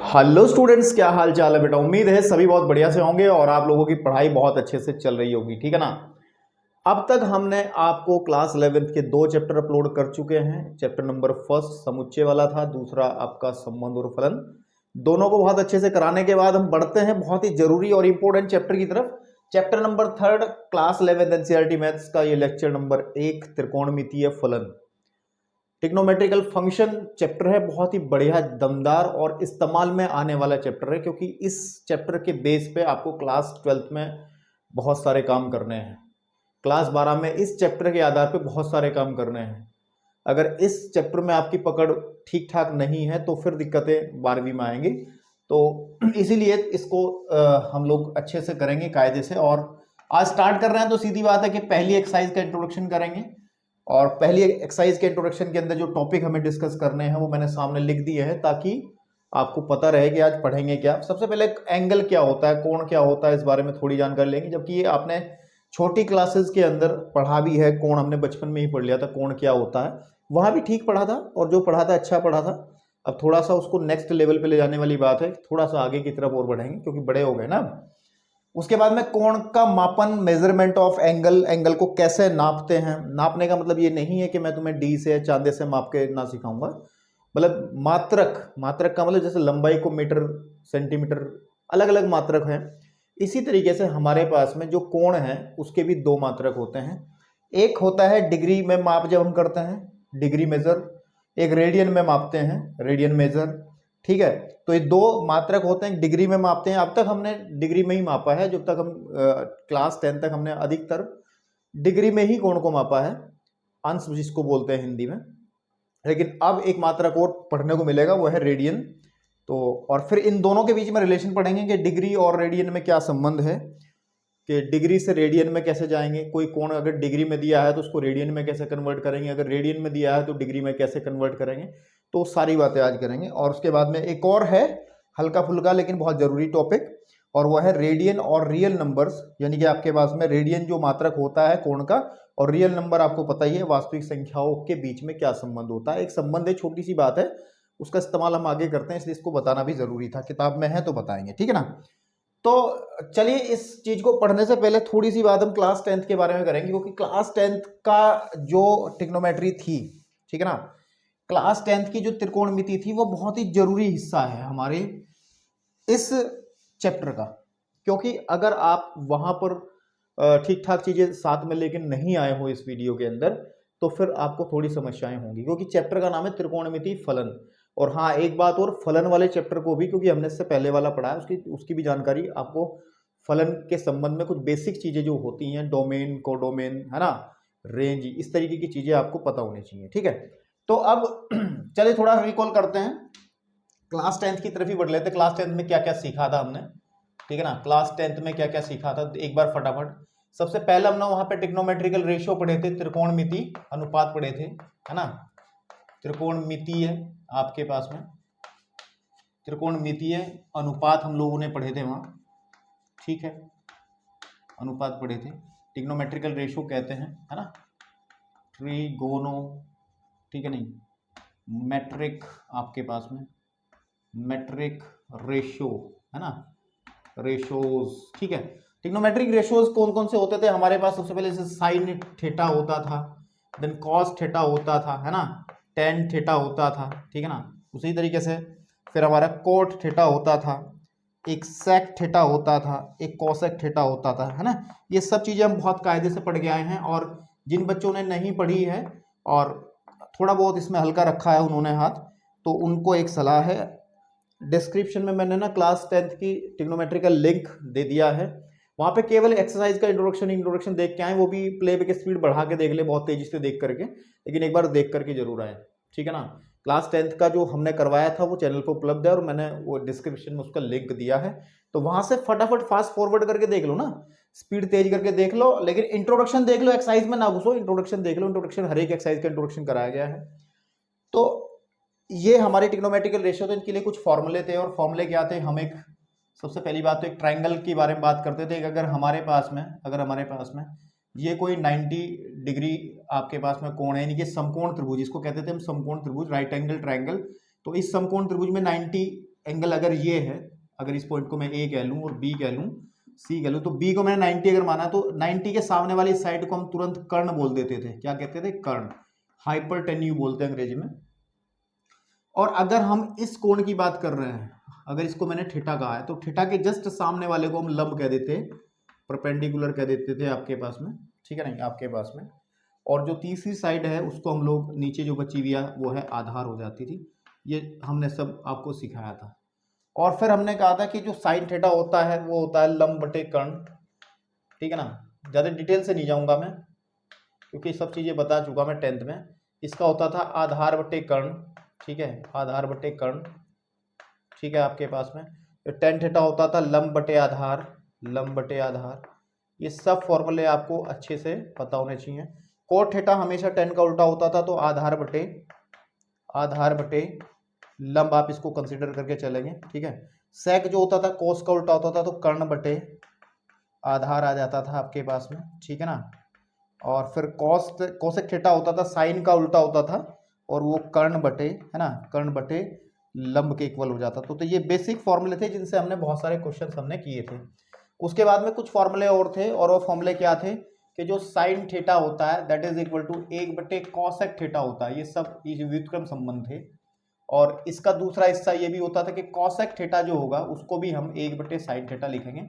Hello students, क्या हाल चाल है बेटा। उम्मीद है सभी बहुत बढ़िया से होंगे और आप लोगों की पढ़ाई बहुत अच्छे से चल रही होगी, ठीक है ना। अब तक हमने आपको क्लास 11th के दो चैप्टर अपलोड कर चुके हैं। चैप्टर नंबर फर्स्ट समुच्चय वाला था, दूसरा आपका संबंध और फलन। दोनों को बहुत अच्छे से कराने के बाद हम बढ़ते हैं बहुत ही जरूरी और इंपॉर्टेंट चैप्टर की तरफ। Chapter number third class 11th NCERT maths का ये लेक्चर नंबर 1 त्रिकोणमितीय फलन, ट्रिग्नोमेट्रिकल फंक्शन चैप्टर है। बहुत ही बढ़िया, दमदार और इस्तेमाल में आने वाला चैप्टर है, क्योंकि इस चैप्टर के बेस पे आपको क्लास 12th में बहुत सारे काम करने हैं। क्लास 12 में इस चैप्टर के आधार पे बहुत सारे काम करने हैं। अगर इस चैप्टर में आपकी पकड़ ठीक ठाक नहीं है तो फिर दिक्कतें 12वीं में आएंगी। तो इसीलिए इसको हम लोग अच्छे से करेंगे कायदे से। और आज स्टार्ट कर रहे हैं तो सीधी बात है कि पहली एक्सरसाइज का इंट्रोडक्शन करेंगे। और पहली एक्सरसाइज के इंट्रोडक्शन के अंदर जो टॉपिक हमें डिस्कस करने हैं वो मैंने सामने लिख दिए हैं, ताकि आपको पता रहे कि आज पढ़ेंगे क्या। सबसे पहले एंगल क्या होता है, कोण क्या होता है, इस बारे में थोड़ी जानकारी लेंगे। जबकि ये आपने छोटी क्लासेस के अंदर पढ़ा भी है, कोण हमने बचपन में ही पढ़ लिया था, कोण क्या होता है। वहां भी ठीक पढ़ा था और जो पढ़ा था अच्छा पढ़ा था। अब थोड़ा सा उसको नेक्स्ट लेवल पे ले जाने वाली बात है, थोड़ा सा आगे की तरफ और बढ़ेंगे क्योंकि बड़े हो गए ना। उसके बाद में कोण का मापन, मेजरमेंट ऑफ एंगल, एंगल को कैसे नापते हैं। नापने का मतलब ये नहीं है कि मैं तुम्हें डी से चांदे से माप के ना सिखाऊंगा। मतलब मात्रक, मात्रक का मतलब जैसे लंबाई को मीटर सेंटीमीटर, अलग अलग मात्रक हैं। इसी तरीके से हमारे पास में जो कोण है उसके भी दो मात्रक होते हैं। एक होता है डिग्री में माप, जब हम करते हैं डिग्री मेजर। एक रेडियन में मापते हैं, रेडियन मेजर। ठीक है, तो ये दो मात्रक होते हैं, डिग्री में मापते हैं। अब तक हमने डिग्री में ही मापा है, जब तक हम क्लास 10 तक हमने अधिकतर डिग्री में ही कोण को मापा है, अंश जिसको बोलते हैं हिंदी में। लेकिन अब एक मात्रक और पढ़ने को मिलेगा, वो है रेडियन। तो और फिर इन दोनों के बीच में रिलेशन पढ़ेंगे कि डिग्री और रेडियन में क्या संबंध है, कि डिग्री से रेडियन में कैसे जाएंगे। कोई कोण अगर डिग्री में दिया है तो उसको रेडियन में कैसे कन्वर्ट करेंगे, अगर रेडियन में दिया है तो डिग्री में कैसे कन्वर्ट करेंगे। तो सारी बातें आज करेंगे। और उसके बाद में एक और है हल्का फुल्का लेकिन बहुत जरूरी टॉपिक, और वह है रेडियन और रियल नंबर्स। यानी कि आपके पास में रेडियन जो मात्रक होता है कोण का, और रियल नंबर आपको पता ही है वास्तविक संख्याओं के बीच में क्या संबंध होता है। एक संबंध है, छोटी सी बात है, उसका इस्तेमाल हम आगे करते हैं, इसलिए इसको बताना भी जरूरी था। किताब में है तो बताएंगे, ठीक है ना। तो चलिए, इस चीज को पढ़ने से पहले थोड़ी सी बात हम क्लास 10th के बारे में करेंगे, क्योंकि क्लास 10th का जो ट्रिग्नोमेट्री थी, ठीक है ना, क्लास 10th की जो त्रिकोणमिति थी वो बहुत ही जरूरी हिस्सा है हमारे इस चैप्टर का। क्योंकि अगर आप वहां पर ठीक ठाक चीजें साथ में लेके नहीं आए हो इस वीडियो के अंदर, तो फिर आपको थोड़ी समस्याएं होंगी, क्योंकि चैप्टर का नाम है त्रिकोणमिति फलन। और हाँ, एक बात और, फलन वाले चैप्टर को भी, क्योंकि हमने इससे पहले वाला पढ़ा है, उसकी उसकी भी जानकारी आपको, फलन के संबंध में कुछ बेसिक चीजें जो होती हैं, डोमेन, कोडोमेन, है ना, रेंज, इस तरीके की चीजें आपको पता होनी चाहिए, ठीक है। तो अब चलिए थोड़ा रिकॉल करते हैं, क्लास 10th की तरफ ही बढ़ लेते हैं। क्लास 10th में क्या क्या सीखा था हमने, ठीक है ना। क्लास 10th में क्या क्या सीखा था एक बार फटाफट। सबसे पहले हमने वहां पे ट्रिग्नोमेट्रिकल रेशियो पढ़े थे, त्रिकोणमिति अनुपात पढ़े थे, है ना। त्रिकोणमितीय आपके पास में त्रिकोणमितीय अनुपात हम लोगों ने पढ़े थे वहां, ठीक है। अनुपात पढ़े थे, ट्रिग्नोमेट्रिकल रेशियो कहते हैं, है ना, ट्रिगोनो, ठीक है, नहीं मैट्रिक आपके पास में, मैट्रिक रेशियो, है ना, रेशियोज, ठीक है। ट्रिग्नोमेट्रिक रेशियोज कौन कौन से होते थे हमारे पास। सबसे पहले जैसे साइन थीटा होता था, देन कॉस थीटा होता था, है ना, टेन थीटा होता था, ठीक है ना। उसी तरीके से फिर हमारा कोट थीटा होता था, एक सेक थीटा होता था, एक कोसेक थीटा होता था, है ना। ये सब चीजें हम बहुत कायदे से पढ़ के आए हैं। और जिन बच्चों ने नहीं पढ़ी है और थोड़ा बहुत इसमें हल्का रखा है उन्होंने हाथ, तो उनको एक सलाह है, डिस्क्रिप्शन में मैंने ना क्लास 10th की ट्रिग्नोमेट्रिकल लिंक दे दिया है। वहां पे केवल एक्सरसाइज का इंट्रोडक्शन देख के आए, वो भी प्लेबैक स्पीड बढ़ा के देख ले, बहुत तेजी से देख करके, लेकिन एक बार देख करके जरूर आए, ठीक है ना। क्लास 10th का जो हमने करवाया था वो चैनल पर उपलब्ध है, और मैंने वो डिस्क्रिप्शन में उसका लिंक दिया है, तो वहां से फटाफट फास्ट फॉरवर्ड करके देख लो ना, स्पीड तेज करके देख लो, लेकिन इंट्रोडक्शन देख लो, एक्सरसाइज में ना घुसो, इंट्रोडक्शन देख लो। इंट्रोडक्शन हर एक एक्सरसाइज का इंट्रोडक्शन कराया गया है। तो ये हमारे ट्रिग्नोमेट्रिकल रेशियो थे, इनके लिए कुछ फॉर्मूले थे, और फॉर्मूले क्या थे, हम एक, सबसे पहली बात तो एक ट्रायंगल के बारे में बात करते थे। अगर हमारे पास में ये कोई 90 डिग्री आपके पास में कोण है, यानी कि समकोण त्रिभुज, इसको कहते थे हम समकोण त्रिभुज, राइट एंगल ट्रायंगल। तो इस समकोण त्रिभुज में 90 एंगल अगर ये है, अगर इस पॉइंट को मैं ए कह लूँ और बी कह लूँ, सी कह लूँ, तो बी को मैंने 90 अगर माना तो 90 के सामने वाली साइड को हम तुरंत कर्ण बोल देते थे। क्या कहते थे? कर्ण, हाइपरटेन्यू बोलते हैं अंग्रेजी में। और अगर हम इस कोण की बात कर रहे हैं, अगर इसको मैंने थीटा कहा है, तो थीटा के जस्ट सामने वाले को हम लंब कह देते, परपेंडिकुलर कह देते थे आपके पास में, ठीक है नहीं, आपके पास में। और जो तीसरी साइड है उसको हम लोग नीचे जो बची हुई है वो है आधार हो जाती थी। ये हमने सब आपको सिखाया था। और फिर हमने कहा था कि जो साइन थीटा होता है वो होता है लंब बटे कर्ण, ठीक है ना। ज़्यादा डिटेल से नहीं जाऊंगा मैं, क्योंकि सब चीज़ें बता चुका मैं 10th में। इसका होता था आधार बटे कर्ण, ठीक है, आधार बटे कर्ण, ठीक है आपके पास में। टेन थीटा होता था लंब बटे आधार, लंब बटे आधार। ये सब फॉर्मूले आपको अच्छे से पता होने चाहिए। कोट थीटा हमेशा 10 का उल्टा होता था, तो आधार बटे लंब आप इसको कंसिडर करके चलेंगे, ठीक है। सेक जो होता था कोस का उल्टा होता था, तो कर्ण बटे आधार आ जाता था आपके पास में, ठीक है ना। और फिर कोसेक थीटा होता था साइन का उल्टा होता था, और वो कर्ण बटे, है ना, कर्ण बटे लंब के इक्वल हो जाता। तो ये बेसिक फॉर्मूले थे जिनसे हमने बहुत सारे क्वेश्चन हमने किए थे। उसके बाद में कुछ फॉर्मूले और थे, और वो फॉर्मूले क्या थे कि जो साइन थीटा होता है दैट इज इक्वल टू 1 बटे कॉसेक थीटा होता है। ये सब ये व्युत्क्रम संबंध थे। और इसका दूसरा हिस्सा ये भी होता था कि कॉसेक थीटा जो होगा उसको भी हम 1/sin थीटा लिखेंगे।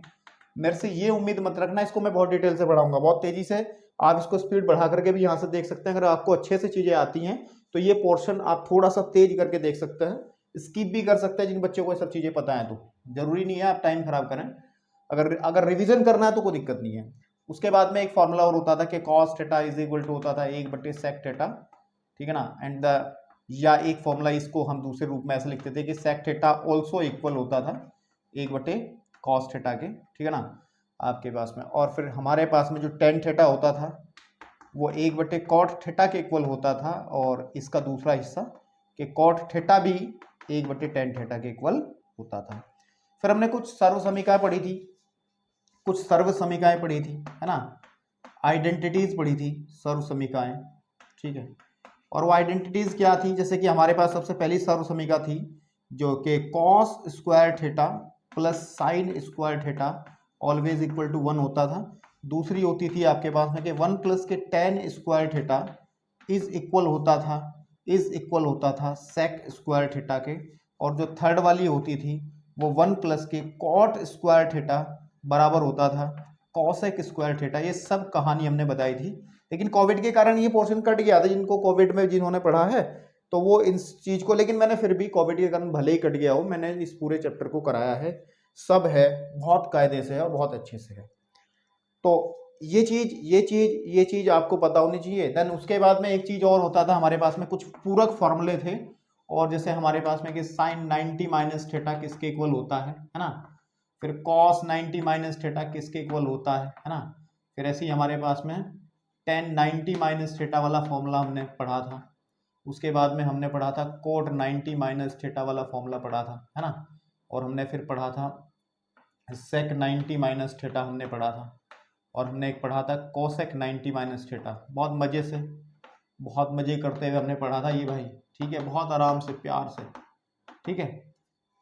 मेरे से ये उम्मीद मत रखना इसको मैं बहुत डिटेल से पढ़ाऊंगा, बहुत तेजी से। आप इसको स्पीड बढ़ा करके भी यहाँ से देख सकते हैं। अगर आपको अच्छे से चीजें आती हैं तो ये पोर्शन आप थोड़ा सा तेज करके देख सकते हैं, स्किप भी कर सकते हैं जिन बच्चों को ये सब चीजें पता है। तो जरूरी नहीं है आप टाइम खराब करें, अगर रिविजन करना है तो कोई दिक्कत नहीं है। उसके बाद में एक फॉर्मूला और होता था कि cos theta is equal to होता था 1/sec थीटा, ठीक है ना। एंड या एक फॉर्मूला इसको हम दूसरे रूप में ऐसे लिखते थे कि sec थीटा ऑल्सो इक्वल होता था 1/cos थीटा के, ठीक है ना आपके पास में। और फिर हमारे पास में जो tan थीटा होता था वो 1/cot थीटा के इक्वल होता था, और इसका दूसरा हिस्सा कि cot थीटा भी 1/tan थीटा के इक्वल होता था। फिर हमने कुछ सर्व समीकरण पढ़ी थी, कुछ सर्व समीकरण पढ़ी थी, है ना, आइडेंटिटीज पढ़ी थी, सर्व समीकरण, ठीक है। और वो आइडेंटिटीज क्या थी, जैसे कि हमारे पास सबसे पहली सर्व समीकरण थी जो कि cos square theta plus sine square theta always equal to 1 होता था। दूसरी होती थी आपके पास में कि 1 प्लस के tan square theta is equal होता था sec स्क्वायर थीटा के। और जो थर्ड वाली होती थी वो 1 प्लस के cot स्क्वायर थीटा बराबर होता था cosec स्क्वायर थीटा। ये सब कहानी हमने बताई थी, लेकिन कोविड के कारण ये पोर्शन कट गया था। जिनको कोविड में जिन्होंने पढ़ा है तो वो इस चीज को, लेकिन मैंने फिर भी कोविड के कारण भले ही कट गया हो, मैंने इस पूरे चैप्टर को कराया है, सब है, बहुत कायदे से है और बहुत अच्छे से है। तो ये चीज आपको पता होनी चाहिए। देन उसके बाद में एक चीज और होता था हमारे पास में, कुछ पूरक फॉर्मूले थे। और जैसे हमारे पास में कि साइन 90 माइनस थीटा किसके इक्वल होता है ना। फिर कॉस 90 माइनस थीटा किसके इक्वल होता है ना। फिर ऐसे ही हमारे पास में tan 90 माइनस थीटा वाला फॉर्मूला हमने पढ़ा था। उसके बाद में हमने पढ़ा था कोट 90 माइनस थीटा वाला फॉर्मूला पढ़ा था, है ना। और हमने फिर पढ़ा था सेक 90 माइनस थीटा हमने पढ़ा था। और हमने एक पढ़ा था कोसेक 90 माइनस थीटा। बहुत मज़े से, बहुत मज़े करते हुए हमने पढ़ा था ये भाई, ठीक है, बहुत आराम से, प्यार से, ठीक है।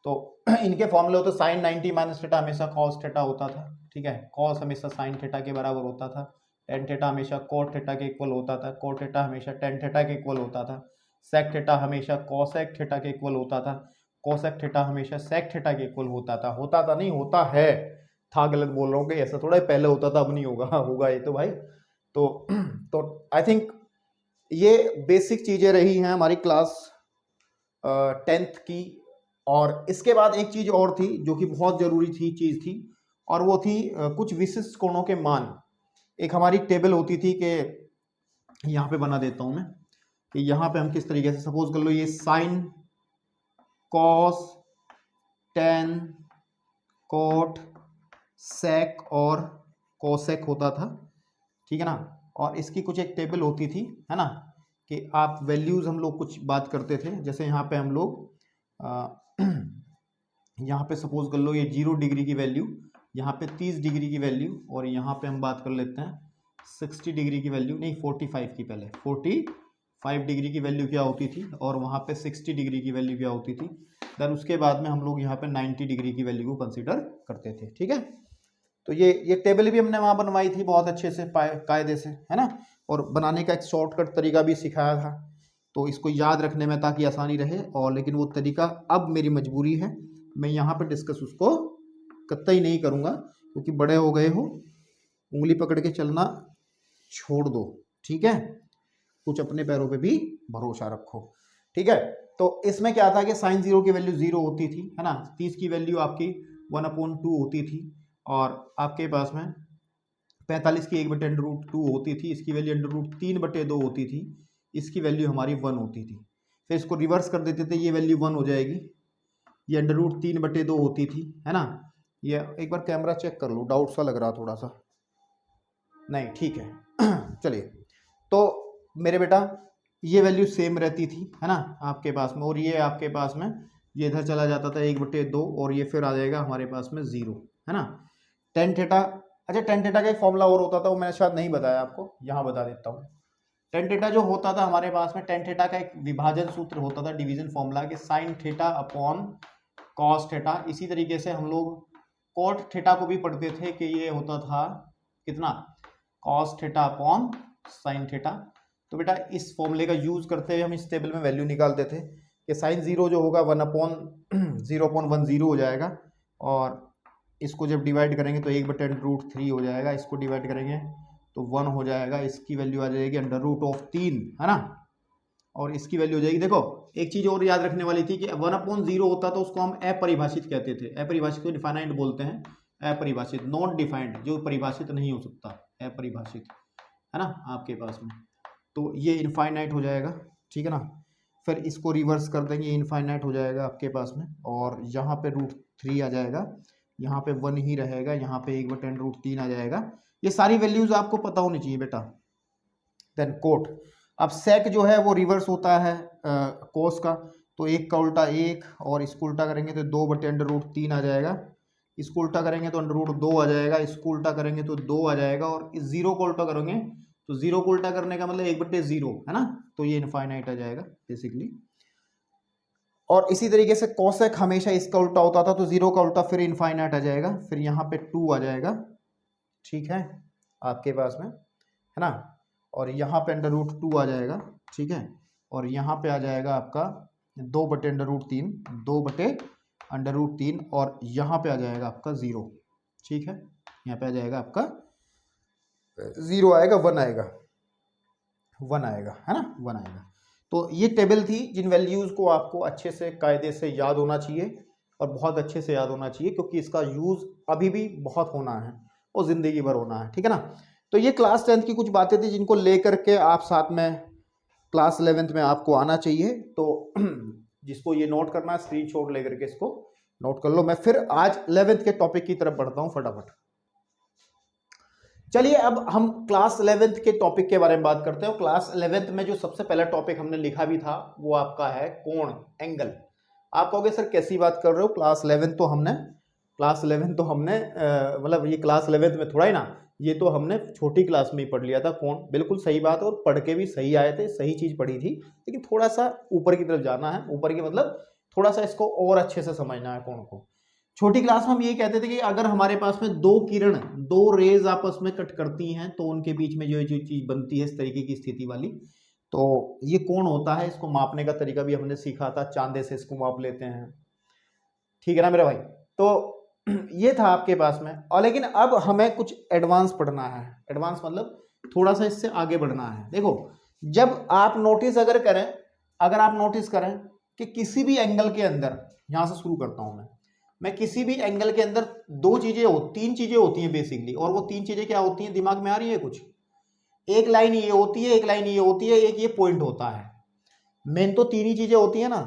तो इनके फॉर्मूले होते, साइन 90 माइनस थीटा हमेशा कॉस थीटा होता था, ठीक है। कॉस हमेशा साइन थीटा के बराबर होता था। टेन थीटा हमेशा कोट थीटा के इक्वल होता था। कोट थीटा हमेशा टेन थीटा के इक्वल होता था। सेक थीटा हमेशा कोसेक थीटा के इक्वल होता था। कोसेक थीटा हमेशा सेक थीटा के इक्वल होता था नहीं, होता है, था, गलत बोल रहा हूँ कि ऐसा थोड़ा पहले होता था अब नहीं होगा, होगा ये तो भाई। तो आई थिंक ये बेसिक चीजें रही हैं हमारी क्लास 10th की। और इसके बाद एक चीज और थी जो कि बहुत जरूरी चीज थी, और वो थी कुछ विशिष्ट कोणों के मान। एक हमारी टेबल होती थी कि यहाँ पे बना देता हूं मैं, कि यहाँ पे हम किस तरीके से, सपोज कर लो ये साइन, कॉस, टेन, कोट, सेक और कोसेक होता था, ठीक है ना। और इसकी कुछ एक टेबल होती थी, है ना, कि आप वैल्यूज हम लोग कुछ बात करते थे। जैसे यहाँ पे हम लोग यहाँ पे सपोज कर लो ये 0 डिग्री की वैल्यू, यहाँ पे 30 डिग्री की वैल्यू, और यहाँ पे हम बात कर लेते हैं 60 डिग्री की वैल्यू, नहीं 45 की, पहले 45 डिग्री की वैल्यू क्या होती थी, और वहाँ पे 60 डिग्री की वैल्यू क्या होती थी। देन उसके बाद में हम लोग यहाँ पे 90 डिग्री की वैल्यू को कंसीडर करते थे, ठीक है। तो ये टेबल भी हमने वहाँ बनवाई थी बहुत अच्छे से कायदे से, है ना, और बनाने का एक शॉर्टकट तरीका भी सिखाया था, तो इसको याद रखने में ताकि आसानी रहे। और लेकिन वो तरीका अब मेरी मजबूरी है, मैं यहाँ पे डिस्कस उसको कतई नहीं करूँगा, क्योंकि बड़े हो गए हो, उंगली पकड़ के चलना छोड़ दो, ठीक है, कुछ अपने पैरों पे भी भरोसा रखो, ठीक है। तो इसमें क्या था कि साइन 0 की वैल्यू 0 होती थी, है ना, 30 की वैल्यू आपकी 1/2 होती थी, और आपके पास में 45 की 1/√2 होती थी, इसकी वैल्यू √3/2 होती थी, इसकी वैल्यू हमारी 1 होती थी। फिर इसको रिवर्स कर देते थे, ये वैल्यू 1 हो जाएगी, ये √3/2 होती थी, है ना। ये एक बार कैमरा चेक कर लो, डाउट सा लग रहा थोड़ा सा, नहीं ठीक है चलिए। तो मेरे बेटा ये वैल्यू सेम रहती थी, है ना, आपके पास में, और ये आपके पास में ये इधर चला जाता था 1/2, और ये फिर आ जाएगा हमारे पास में 0, है ना। टेन थीटा, अच्छा टेन थीटा का एक फॉर्मूला और होता था, वो मैंने शायद नहीं बताया आपको, यहाँ बता देता हूँ। टेन थीटा जो होता था हमारे पास में, टेन थीटा का एक विभाजन सूत्र होता था, डिवीजन फॉर्मूला, कि sine theta upon cos theta. इसी तरीके से हम लोग कॉट थीटा को भी पढ़ते थे कि ये होता था कितना, cos theta upon sine theta. तो बेटा इस फॉर्मूले का यूज करते हुए हम इस टेबल में वैल्यू निकालते थे कि साइन 0 जो होगा 1/0.10 हो जाएगा, और इसको जब डिवाइड करेंगे तो 1/√3 हो जाएगा, इसको डिवाइड करेंगे तो 1 हो जाएगा, इसकी वैल्यू आ जाएगी √3, है ना, और इसकी वैल्यू हो जाएगी। देखो एक चीज और याद रखने वाली थी कि 1/0 होता तो उसको हम अपरिभाषित कहते थे, अपरिभाषित को डिफाइनाइट बोलते हैं, अपरिभाषित, नॉन डिफाइंड, जो परिभाषित नहीं हो सकता, अपरिभाषित, है ना, आपके पास में। तो ये इनफाइनाइट हो जाएगा, ठीक है ना। फिर इसको रिवर्स कर देंगे, इनफाइनाइट हो जाएगा आपके पास में, और यहाँ पे √3 आ जाएगा, यहाँ पे 1 ही रहेगा, यहाँ पे 1/√3 आ जाएगा। ये सारी वैल्यूज आपको पता होनी चाहिए बेटा। देन कोट, अब सेक जो है वो रिवर्स होता है कोस का, तो 1 का उल्टा 1, और इसको उल्टा करेंगे तो 2/√3 आ जाएगा, इसको उल्टा करेंगे तो √2 आ जाएगा, इसको उल्टा करेंगे तो 2 आ जाएगा, और इस 0 को उल्टा करेंगे तो 0 को उल्टा करने का मतलब 1/0, है ना, तो ये इनफाइनाइट आ जाएगा बेसिकली। और इसी तरीके से कोसेक हमेशा इसका उल्टा होता था, तो 0 का उल्टा फिर इनफाइनाइट आ जाएगा, फिर यहाँ पे 2 आ जाएगा, ठीक है, आपके पास में, है ना, और यहाँ पे √2 आ जाएगा, ठीक है, और यहाँ पे आ जाएगा आपका 2/√3, 2/√3, और यहाँ पे आ जाएगा आपका 0, ठीक है, यहाँ पे आ जाएगा आपका 0 आएगा, 1 आएगा, 1 आएगा, है ना, 1 आएगा। तो ये टेबल थी जिन वैल्यूज़ को आपको अच्छे से कायदे से याद होना चाहिए, और बहुत अच्छे से याद होना चाहिए, क्योंकि इसका यूज़ अभी भी बहुत होना है और ज़िंदगी भर होना है, ठीक है ना। तो ये क्लास 10th की कुछ बातें थी जिनको लेकर के आप साथ में क्लास 11th में आपको आना चाहिए। तो जिसको ये नोट करना है, स्क्रीनशॉट लेकर के इसको नोट कर लो। मैं फिर आज 11th के टॉपिक की तरफ बढ़ता हूँ फटाफट। चलिए अब हम क्लास 11th के टॉपिक के बारे में बात करते हैं। क्लास 11th में जो सबसे पहला टॉपिक हमने लिखा भी था वो आपका है कोण, एंगल। आप कहोगे सर कैसी बात कर रहे हो, क्लास 11th तो हमने मतलब ये क्लास 11th में थोड़ा ही ना, ये तो हमने छोटी क्लास में ही पढ़ लिया था कोण। बिल्कुल सही बात, और पढ़ के भी सही आए थे, सही चीज पढ़ी थी, लेकिन थोड़ा सा ऊपर की तरफ जाना है। ऊपर की मतलब थोड़ा सा इसको और अच्छे से समझना है कोण को। छोटी क्लास में हम ये कहते थे कि अगर हमारे पास में दो किरण, दो रेज आपस में कट करती हैं तो उनके बीच में जो चीज बनती है इस तरीके की स्थिति वाली, तो ये कोण होता है। इसको मापने का तरीका भी हमने सीखा था, चांदे से इसको माप लेते हैं, ठीक है ना मेरे भाई। तो ये था आपके पास में। और लेकिन अब हमें कुछ एडवांस पढ़ना है। एडवांस मतलब थोड़ा सा इससे आगे बढ़ना है। देखो जब आप नोटिस अगर आप नोटिस करें कि किसी भी एंगल के अंदर, यहां से शुरू करता हूं मैं किसी भी एंगल के अंदर तीन चीजें होती हैं बेसिकली, और वो तीन चीजें क्या होती हैं, दिमाग में आ रही है कुछ? एक लाइन ये होती है, एक लाइन ये होती है, एक ये पॉइंट होता है। मेन तो तीन ही चीजें होती है ना।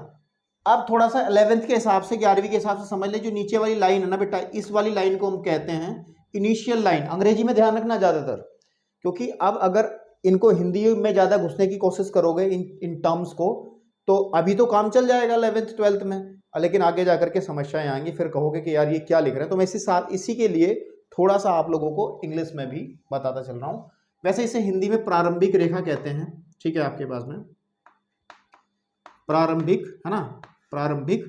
अब थोड़ा सा 11th के हिसाब से, 11वीं के हिसाब से समझ ले, जो नीचे वाली लाइन है ना बेटा, इस वाली लाइन को हम कहते हैं इनिशियल लाइन। अंग्रेजी में ध्यान रखना ज्यादातर, क्योंकि अब अगर इनको हिंदी में ज्यादा घुसने की कोशिश करोगे इन टर्म्स को, तो अभी तो काम चल जाएगा 11th 12th में, लेकिन आगे जाकर के समस्याएं आएंगी, फिर कहोगे कि यार ये क्या लिख रहे हैं। तो मैं इसी के लिए थोड़ा सा आप लोगों को इंग्लिश में भी बताता चल रहा हूं। वैसे इसे हिंदी में प्रारंभिक रेखा कहते हैं, ठीक है, आपके पास में प्रारंभिक, है ना, प्रारंभिक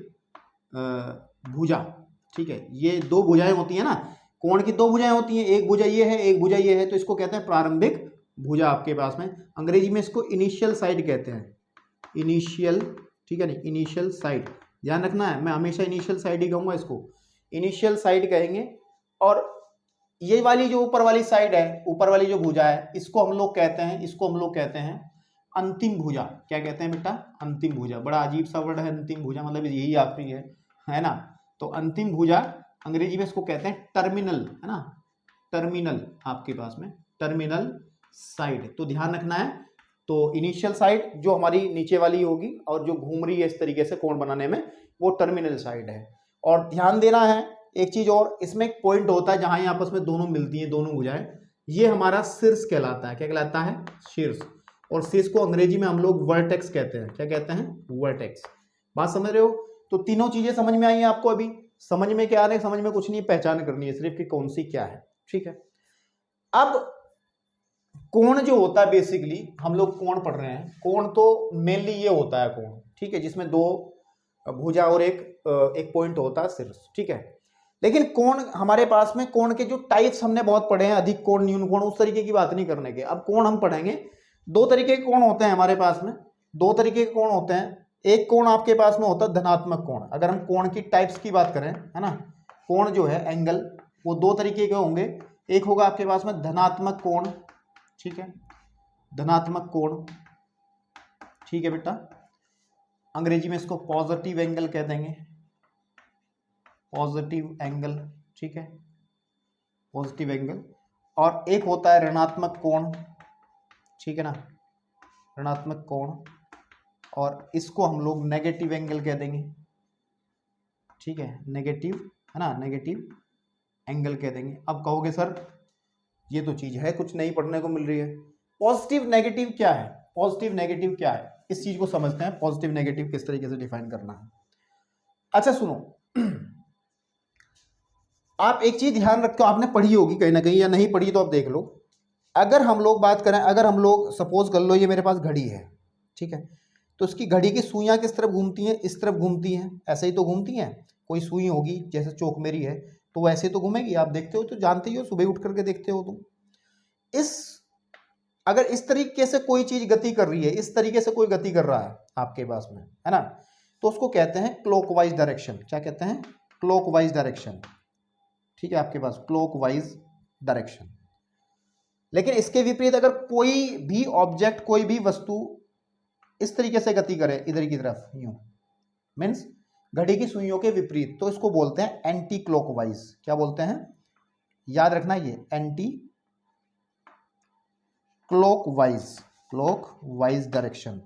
भुजा, ठीक है, ये दो भुजाएं होती है ना, कोण की दो भुजाएं होती हैं, एक भुजा ये है, एक भुजा ये है, तो इसको कहते हैं प्रारंभिक भुजा आपके पास में। अंग्रेजी में इसको इनिशियल साइड कहते हैं, इनिशियल, ठीक है नहीं, इनिशियल साइड, ध्यान रखना है, मैं हमेशा इनिशियल साइड ही कहूँगा इसको, इनिशियल साइड कहेंगे। और ये वाली जो ऊपर वाली साइड है, ऊपर वाली जो भुजा है, इसको हम लोग कहते हैं, इसको हम लोग कहते हैं अंतिम भुजा। क्या कहते हैं बेटा? अंतिम भुजा। बड़ा अजीब सा वर्ड है अंतिम भुजा, मतलब यही आखिरी है ना। तो अंतिम भुजा अंग्रेजी में इसको कहते हैं टर्मिनल, है ना, टर्मिनल आपके पास में, टर्मिनल साइड। तो ध्यान रखना है, तो इनिशियल साइड जो हमारी नीचे वाली होगी और जो घूम रही है इस तरीके से कोण बनाने में, वो टर्मिनल साइड है। और ध्यान देना है एक चीज और, इसमें एक पॉइंट होता है जहां ये आपस में दोनों मिलती हैं, दोनों भुजाएं, ये हमारा शीर्ष कहलाता है। क्या कहलाता है? शीर्ष। और शीर्ष को अंग्रेजी में हम लोग वर्टेक्स कहते हैं। क्या कहते हैं? वर्टेक्स। बात समझ रहे हो? तो तीनों चीजें समझ में आई हैं आपको? अभी समझ में क्या आ रहा है? समझ में कुछ नहीं, पहचान करनी है सिर्फ कि कौन सी क्या है, ठीक है। अब कोण जो होता है, बेसिकली हम लोग कोण पढ़ रहे हैं, कोण तो मेनली ये होता है कोण, ठीक है, जिसमें दो भुजा और एक पॉइंट होता है शीर्ष, ठीक है। लेकिन कोण हमारे पास में, कोण के जो टाइप्स हमने बहुत पढ़े हैं, अधिक कोण, न्यून कोण, उस तरीके की बात नहीं करने के। अब कोण हम पढ़ेंगे, दो तरीके के कोण होते हैं हमारे पास में, दो तरीके के कोण होते हैं। एक कोण आपके पास में होता है धनात्मक कोण। अगर हम कोण की टाइप्स की बात करें, है ना, कोण जो है एंगल, वो दो तरीके के होंगे। एक होगा आपके पास में धनात्मक कोण, ठीक है, धनात्मक कोण, ठीक है बेटा, अंग्रेजी में इसको पॉजिटिव एंगल कह देंगे, पॉजिटिव एंगल, ठीक है, पॉजिटिव एंगल। और एक होता है ऋणात्मक कोण, ठीक है ना, ऋणात्मक कोण, और इसको हम लोग नेगेटिव एंगल कह देंगे, ठीक है, नेगेटिव, है ना, नेगेटिव एंगल कह देंगे। अब कहोगे सर ये तो चीज है, कुछ नई पढ़ने को मिल रही है। पॉजिटिव नेगेटिव क्या है? पॉजिटिव नेगेटिव क्या है, इस चीज को समझते हैं। पॉजिटिव नेगेटिव किस तरीके से डिफाइन करना है। अच्छा सुनो, आप एक चीज ध्यान रखो, आपने पढ़ी होगी कहीं ना कहीं, या नहीं पढ़ी तो आप देख लो। अगर हम लोग बात करें, अगर हम लोग सपोज कर लो ये मेरे पास घड़ी है, ठीक है, तो उसकी घड़ी की सुइयां किस तरफ घूमती हैं? इस तरफ घूमती हैं, ऐसे ही तो घूमती हैं। कोई सुई होगी, जैसे चौक मेरी है, तो वैसे तो घूमेगी, आप देखते हो तो जानते ही हो, सुबह उठ करके देखते हो तुम। अगर इस तरीके से कोई चीज गति कर रही है, इस तरीके से कोई गति कर रहा है आपके पास में, है ना, तो उसको कहते हैं क्लॉकवाइज डायरेक्शन। क्या कहते हैं? क्लॉकवाइज डायरेक्शन, ठीक है, आपके पास क्लॉकवाइज डायरेक्शन। लेकिन इसके विपरीत अगर कोई भी ऑब्जेक्ट, कोई भी वस्तु इस तरीके से गति करे इधर की तरफ, यूं, मीन्स घड़ी की सुइयों के विपरीत, तो इसको बोलते हैं एंटी क्लॉकवाइज। क्या बोलते हैं? याद रखना, ये anti clockwise, clockwise direction,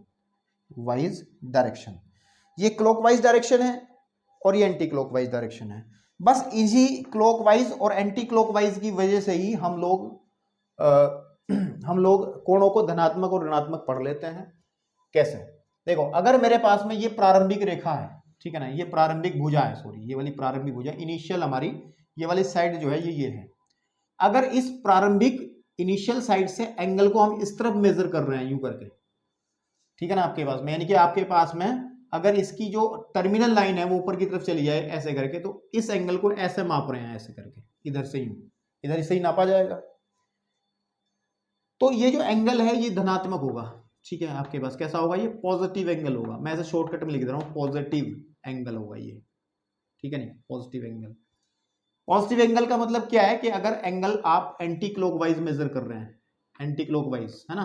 wise direction. ये क्लॉकवाइज डायरेक्शन है और ये एंटी क्लॉकवाइज डायरेक्शन है। बस इसी क्लॉकवाइज और एंटी क्लॉकवाइज की वजह से ही हम लोग कोणों को धनात्मक और ऋणात्मक पढ़ लेते हैं। कैसे? देखो, अगर मेरे पास में ये प्रारंभिक रेखा है, ठीक है ना, ये प्रारंभिक भुजा है, सॉरी, ये वाली प्रारंभिक भुजा, इनिशियल हमारी ये वाली साइड जो है ये है। अगर इस प्रारंभिक इनिशियल साइड से एंगल को हम इस तरफ मेजर कर रहे हैं, यूं करके, ठीक है ना, आपके पास में, यानी कि आपके पास में अगर इसकी जो टर्मिनल लाइन है वो ऊपर की तरफ चली जाए ऐसे करके, तो इस एंगल को ऐसे माप रहे हैं, ऐसे करके, इधर से यूं, इधर से ही नापा जाएगा। तो ये जो एंगल है ये धनात्मक होगा, ठीक है, आपके पास कैसा होगा? ये पॉजिटिव एंगल होगा। मैं ऐसे शॉर्टकट में लिख दे रहा हूँ, पॉजिटिव एंगल होगा ये, ठीक है नहीं, पॉजिटिव एंगल। पॉजिटिव एंगल का मतलब क्या है कि अगर एंगल आप एंटी क्लॉकवाइज मेजर कर रहे हैं, एंटी क्लॉकवाइज, है ना,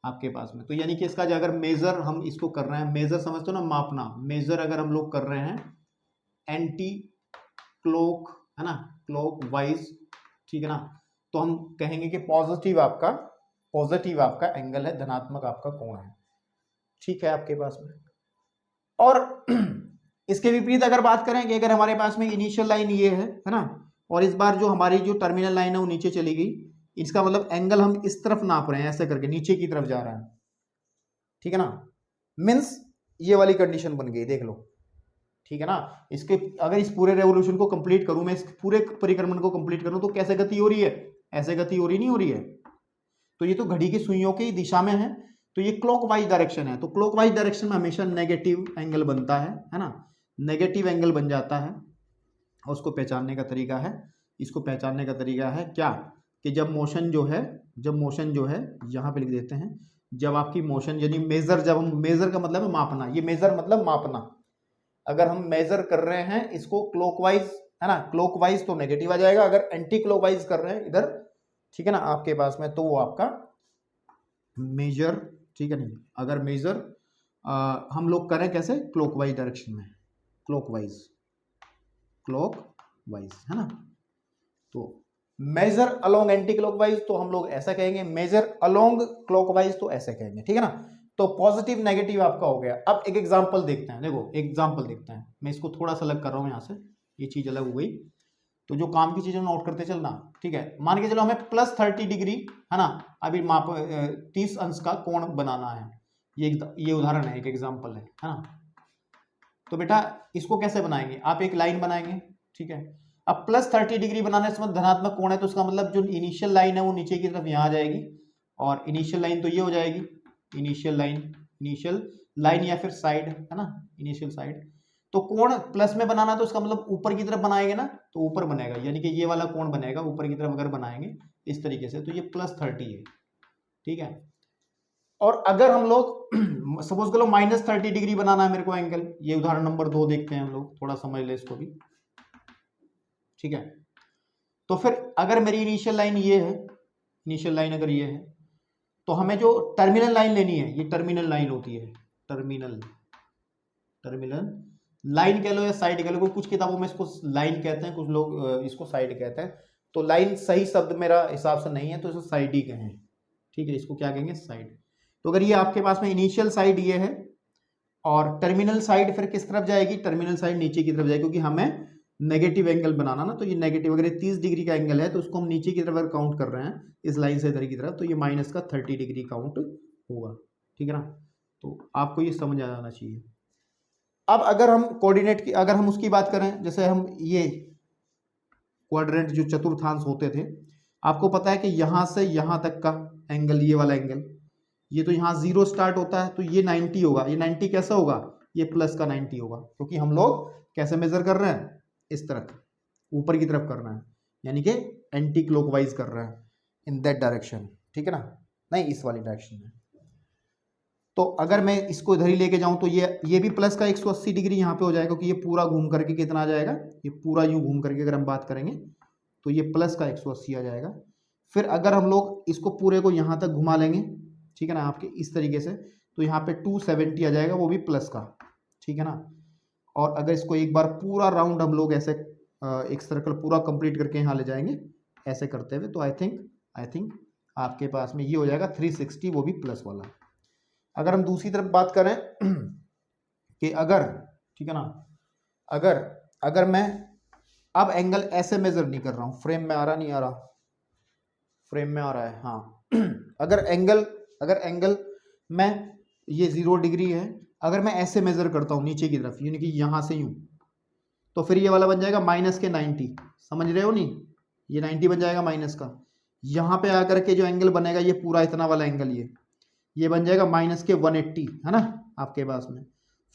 आपके पास में, तो यानी कि इसका जो अगर मेजर हम इसको कर रहे हैं, मेजर समझते हो ना, मापना, मेजर अगर हम लोग कर रहे हैं एंटी क्लॉक, है ना, क्लॉकवाइज, ठीक है ना, तो हम कहेंगे कि पॉजिटिव आपका एंगल है, धनात्मक आपका कोण है, ठीक है, आपके पास में। और इसके विपरीत अगर बात करें कि अगर हमारे पास में इनिशियल लाइन ये है ना, और इस बार जो हमारी जो टर्मिनल लाइन है वो नीचे चली गई, इसका मतलब एंगल हम इस तरफ नाप रहे हैं, ऐसे करके नीचे की तरफ जा रहा है, ठीक है ना, मीन्स ये वाली कंडीशन बन गई, देख लो, ठीक है ना। इसके अगर इस पूरे रेवोल्यूशन को कंप्लीट करूं, मैं इस पूरे परिक्रमण को कंप्लीट करूं, तो कैसे गति हो रही है? ऐसे गति हो रही नहीं हो रही है? तो ये तो घड़ी की सुइयों की दिशा में है, तो ये क्लॉकवाइज डायरेक्शन है। तो क्लॉकवाइज डायरेक्शन में हमेशा नेगेटिव एंगल बनता है ना। नेगेटिव एंगल बन जाता है। और उसको पहचानने का तरीका है, इसको पहचानने का तरीका है क्या, कि जब मोशन जो है यहाँ पे लिख देते हैं, जब आपकी मोशन यानी मेजर, जब हम मेजर का मतलब है मापना, ये मेजर मतलब मापना, अगर हम मेजर कर रहे हैं इसको क्लॉकवाइज, है ना, क्लॉकवाइज तो नेगेटिव आ जाएगा, अगर एंटी क्लॉकवाइज कर रहे हैं इधर, ठीक है ना, आपके पास में, तो वो आपका मेजर, ठीक है नहीं, अगर मेजर हम लोग करें कैसे, क्लॉकवाइज डायरेक्शन में, क्लॉकवाइज है ना, तो मेजर अलोंग एंटी क्लॉकवाइज तो हम लोग ऐसा कहेंगे, मेजर अलोंग क्लॉकवाइज तो ऐसे कहेंगे, ठीक है ना। तो पॉजिटिव नेगेटिव आपका हो गया। अब एक एग्जांपल देखते हैं, देखो एग्जांपल देखते हैं, मैं इसको थोड़ा सा अलग कर रहा हूं, यहां से ये चीज अलग हो गई, तो जो काम की चीजें नोट करते चलना, ठीक है। मान के चलो हमें +30 डिग्री, है ना, अभी माप 30 अंश का कोण बनाना है, ये उदाहरण है, एक एग्जाम्पल है ना। तो बेटा इसको कैसे बनाएंगे, आप एक लाइन बनाएंगे, ठीक है। अब +30 डिग्री बनाने से मतलब धनात्मक कोण है, तो उसका मतलब जो इनिशियल लाइन है वो नीचे की तरफ यहाँ आ जाएगी, और इनिशियल लाइन तो ये हो जाएगी, इनिशियल लाइन या फिर साइड, है ना, इनिशियल साइड। तो कोण प्लस में बनाना, तो उसका मतलब ऊपर की तरफ बनाएंगे ना, तो ऊपर बनेगा, यानी कि ये वाला कोण बनेगा ऊपर की तरफ अगर बनाएंगे इस तरीके से, तो ये +30 है, ठीक है। और अगर हम लोग सपोज करो -30 डिग्री बनाना है मेरे को एंगल, ये उदाहरण नंबर 2 देखते हैं हम लोग, थोड़ा समझ ले इसको भी, ठीक है। तो फिर अगर मेरी इनिशियल लाइन ये है, इनिशियल लाइन अगर ये है, तो हमें जो टर्मिनल लाइन लेनी है, ये टर्मिनल लाइन होती है, टर्मिनल लाइन कह लो या साइड कह लो, कुछ किताबों में इसको लाइन कहते हैं, कुछ लोग इसको साइड कहते हैं। तो लाइन सही शब्द मेरा हिसाब से नहीं है, तो इसको साइड ही कहें, ठीक है, इसको क्या कहेंगे, साइड। तो अगर ये आपके पास में इनिशियल साइड ये है, और टर्मिनल साइड फिर किस तरफ जाएगी, टर्मिनल साइड नीचे की तरफ जाएगी, क्योंकि हमें नेगेटिव एंगल बनाना ना, तो ये नेगेटिव, अगर ये 30 डिग्री का एंगल है तो उसको हम नीचे की तरफ काउंट कर रहे हैं इस लाइन से इधर की तरफ, तो ये -30 डिग्री काउंट होगा, ठीक है ना। तो आपको ये समझ आ जाना चाहिए। अब अगर हम कोऑर्डिनेट की, अगर हम उसकी बात करें, जैसे हम ये क्वाड्रेंट जो चतुर्थांश होते थे, आपको पता है कि यहां से यहां तक का एंगल, ये वाला एंगल, ये तो यहाँ 0 स्टार्ट होता है, तो ये 90 होगा, ये 90 कैसा होगा, ये प्लस का 90 होगा, क्योंकि हम लोग कैसे मेजर कर रहे हैं, इस तरफ ऊपर की तरफ करना है, यानी कि एंटी क्लॉकवाइज कर रहे हैं, इन दैट डायरेक्शन, ठीक है ना, नहीं इस वाली डायरेक्शन में। तो अगर मैं इसको इधर ही लेके जाऊं, तो ये भी प्लस का 180 डिग्री यहाँ पे हो जाएगा, क्योंकि ये पूरा घूम करके कितना आ जाएगा, ये पूरा यूं घूम करके अगर हम बात करेंगे तो ये प्लस का 180 आ जाएगा। फिर अगर हम लोग इसको पूरे को यहाँ तक घुमा लेंगे, ठीक है ना, आपके इस तरीके से, तो यहाँ पे 270 आ जाएगा, वो भी प्लस का, ठीक है ना। और अगर इसको एक बार पूरा राउंड हम लोग ऐसे एक सर्कल पूरा कंप्लीट करके यहाँ ले जाएंगे ऐसे करते हुए, तो आई थिंक आपके पास में ये हो जाएगा 360, वो भी प्लस वाला। अगर हम दूसरी तरफ बात करें कि अगर, ठीक है ना, अगर मैं अब एंगल ऐसे मेजर नहीं कर रहा हूं, फ्रेम में आ रहा, नहीं आ रहा, फ्रेम में आ रहा है, हाँ। अगर एंगल मैं, ये 0 डिग्री है, अगर मैं ऐसे मेजर करता हूं नीचे की तरफ, यानी कि यहां से यूं, तो फिर ये वाला बन जाएगा -90, समझ रहे हो नहीं, ये 90 बन जाएगा माइनस का। यहां पे आकर के जो एंगल बनेगा, ये पूरा इतना वाला एंगल, ये बन जाएगा -180, है ना आपके पास में।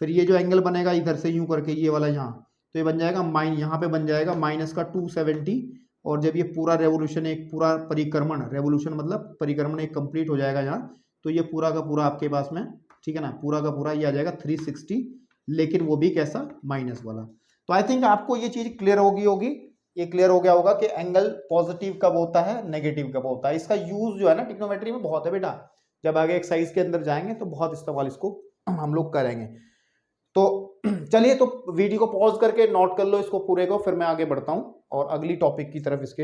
फिर ये जो एंगल बनेगा इधर से यूं करके, ये वाला यहाँ, तो ये बन जाएगा यहाँ पे बन जाएगा -270। और जब ये पूरा रेवोल्यूशन, एक पूरा परिक्रमण, रेवोल्यूशन मतलब परिक्रमण एक कंप्लीट हो जाएगा यहाँ, तो ये पूरा का पूरा आपके पास में, ठीक है ना, पूरा का पूरा ये आ जाएगा 360, लेकिन वो भी कैसा, माइनस वाला। तो आई थिंक आपको ये चीज क्लियर होगी, ये क्लियर हो गया होगा कि एंगल पॉजिटिव कब होता है, नेगेटिव कब होता है। इसका यूज जो है ना ट्रिग्नोमेट्री में बहुत है बेटा, जब आगे एक्सरसाइज के अंदर जाएंगे तो बहुत इस्तेमाल इसको हम लोग करेंगे। तो चलिए, तो वीडियो को पॉज करके नोट कर लो इसको पूरे को, फिर मैं आगे बढ़ता हूं और अगली टॉपिक की तरफ इसके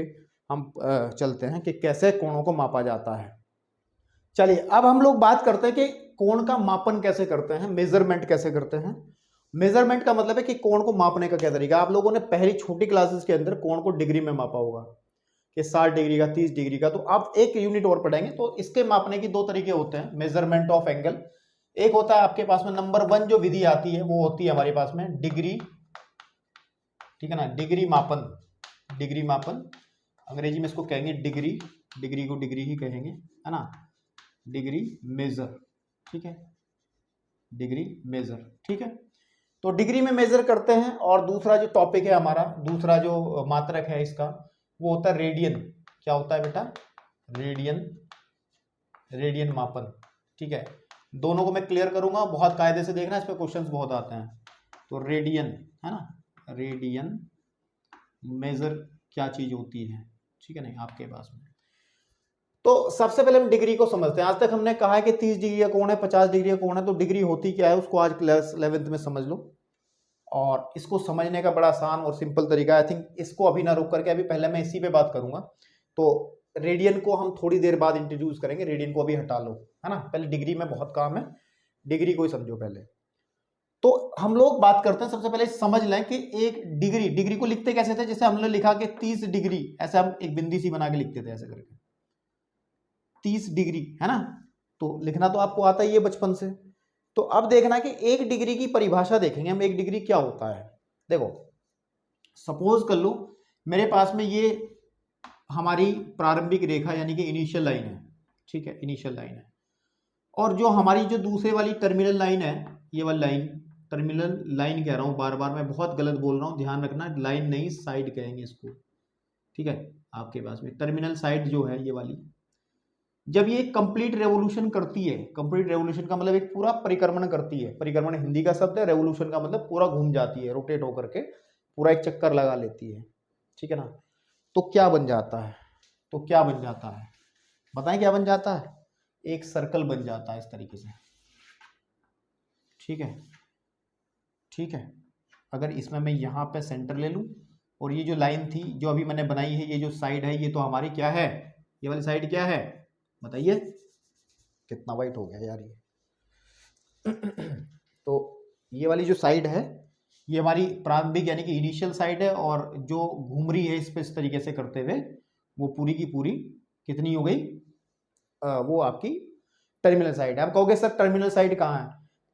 हम चलते हैं कि कैसे कोणों को मापा जाता है। चलिए, अब हम लोग बात करते हैं कि कोण का मापन कैसे करते हैं, मेजरमेंट कैसे करते हैं। मेजरमेंट का मतलब है कि कोण को मापने का क्या तरीका। आप लोगों ने पहली छोटी क्लासेस के अंदर कोण को डिग्री में मापा होगा कि 60 डिग्री का, 30 डिग्री का। तो अब एक यूनिट और पढ़ेंगे, तो इसके मापने की 2 तरीके होते हैं मेजरमेंट ऑफ एंगल। एक होता है आपके पास में नंबर 1 जो विधि आती है, वो होती है हमारे पास में डिग्री, ठीक है ना, डिग्री मापन, अंग्रेजी में इसको कहेंगे डिग्री को डिग्री ही कहेंगे, है ना, डिग्री मेजर, ठीक है, डिग्री मेजर, ठीक है। तो डिग्री में मेजर करते हैं। और दूसरा जो टॉपिक है हमारा, दूसरा जो मात्रक है इसका, वो होता है रेडियन। क्या होता है बेटा? रेडियन, रेडियन मापन। ठीक है, दोनों को मैं क्लियर करूंगा, बहुत कायदे से देखना, इस पे क्वेश्चंस बहुत आते हैं। तो रेडियन है ना, रेडियन मेजर क्या चीज होती है, ठीक है नहीं आपके पास में। तो सबसे पहले हम डिग्री को समझते हैं। आज तक हमने कहा है कि 30 डिग्री का कोण है, 50 डिग्री का कोण है, तो डिग्री होती क्या है उसको आज क्लास 11th में समझ लो। और इसको समझने का बड़ा आसान और सिंपल तरीका, आई थिंक इसको अभी ना रोक करके अभी पहले मैं इसी पे बात करूंगा। तो रेडियन को हम थोड़ी देर बाद इंट्रोड्यूस करेंगे, रेडियन को अभी हटा लो, है ना, पहले डिग्री में बहुत काम है, डिग्री को ही समझो पहले। तो हम लोग बात करते हैं, सबसे पहले समझ लें कि एक डिग्री, डिग्री को लिखते कैसे थे, जैसे हमने लिखा कि 30 डिग्री, ऐसे हम एक बिंदी सी बना के लिखते थे ऐसे करके, 30 डिग्री, है ना। तो लिखना तो आपको आता ही है बचपन से। तो अब देखना कि एक डिग्री की परिभाषा देखेंगे हम, एक डिग्री क्या होता है। देखो सपोज कर लो मेरे पास में ये हमारी प्रारंभिक रेखा यानी कि इनिशियल लाइन है, ठीक है, इनिशियल लाइन है। और जो हमारी जो दूसरे वाली टर्मिनल लाइन है, ये वाली लाइन, टर्मिनल लाइन कह रहा हूं, बार बार मैं बहुत गलत बोल रहा हूं, ध्यान रखना, लाइन नहीं साइड कहेंगे इसको, ठीक है। आपके पास में टर्मिनल साइड जो है ये वाली, जब ये कंप्लीट रेवोल्यूशन करती है, कंप्लीट रेवोल्यूशन का मतलब एक पूरा परिक्रमण करती है, परिक्रमण हिंदी का शब्द है, रेवोल्यूशन का मतलब पूरा घूम जाती है, रोटेट होकर के पूरा एक चक्कर लगा लेती है, ठीक है ना। तो क्या बन जाता है, तो क्या बन जाता है बताएं, क्या बन जाता है? एक सर्कल बन जाता है इस तरीके से, ठीक है, ठीक है। अगर इसमें मैं यहाँ पे सेंटर ले लूं और ये जो लाइन थी जो अभी मैंने बनाई है, ये जो साइड है, ये तो हमारी क्या है, ये वाली साइड क्या है बताइए, कितना वाइट हो गया यार ये तो ये वाली जो साइड है ये हमारी प्रारंभिक यानी कि इनिशियल साइड है, और जो घूम रही है इस पे इस तरीके से करते हुए, वो पूरी की पूरी कितनी हो गई, वो आपकी टर्मिनल साइड है। आप कहोगे सर टर्मिनल साइड कहाँ है?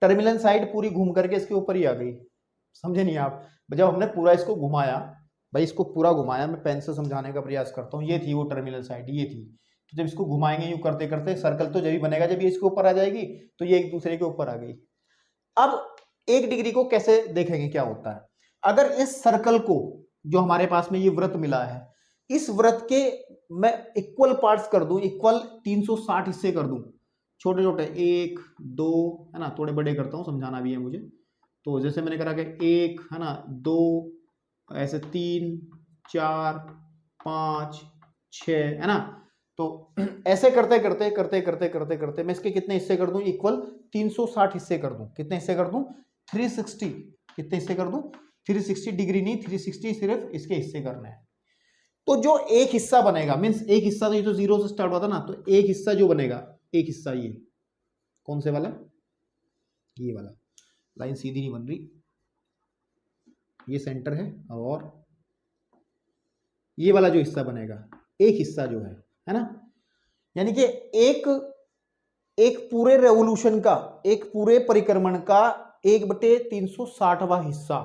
टर्मिनल साइड पूरी घूम करके इसके ऊपर ही आ गई, समझे नहीं आप? जब हमने पूरा इसको घुमाया, भाई इसको पूरा घुमाया, मैं पेन से समझाने का प्रयास करता हूँ, ये थी वो टर्मिनल साइड, ये थी। तो जब इसको घुमाएंगे यूं करते करते, सर्कल तो जब ही बनेगा जब ये इसके ऊपर आ जाएगी, तो ये एक दूसरे के ऊपर आ गई। अब एक डिग्री को कैसे देखेंगे क्या होता है, अगर इस सर्कल को, जो हमारे पास में ये वृत्त मिला है, इस वृत्त के मैं इक्वल पार्ट्स कर दूं, इक्वल 360 हिस्से कर दूं, छोटे छोटे, 1 2, है ना, थोड़े बड़े करता हूं, समझाना भी है मुझे। तो जैसे मैंने करा कि 1, है ना, 2, ऐसे 3 4 5 6, है ना। तो ऐसे करते करते करते करते करते करते मैं इसके कितने हिस्से कर दूं, इक्वल 360 हिस्से कर दूं। कितने हिस्से कर दूं? 360। कितने हिस्से कर दूं? 360 डिग्री नहीं, 360 सिर्फ इसके हिस्से करने हैं। तो जो एक हिस्सा बनेगा, मीन्स एक हिस्सा, तो ये तो 0 से स्टार्ट हुआ था ना, तो एक हिस्सा जो बनेगा, एक हिस्सा ये कौन से वाला, ये वाला, लाइन सीधी नहीं बन रही, ये सेंटर है, और ये वाला जो हिस्सा बनेगा, एक हिस्सा जो है ना, यानी कि एक पूरे रेवोल्यूशन का, एक पूरे परिक्रमण का 1/360वां हिस्सा,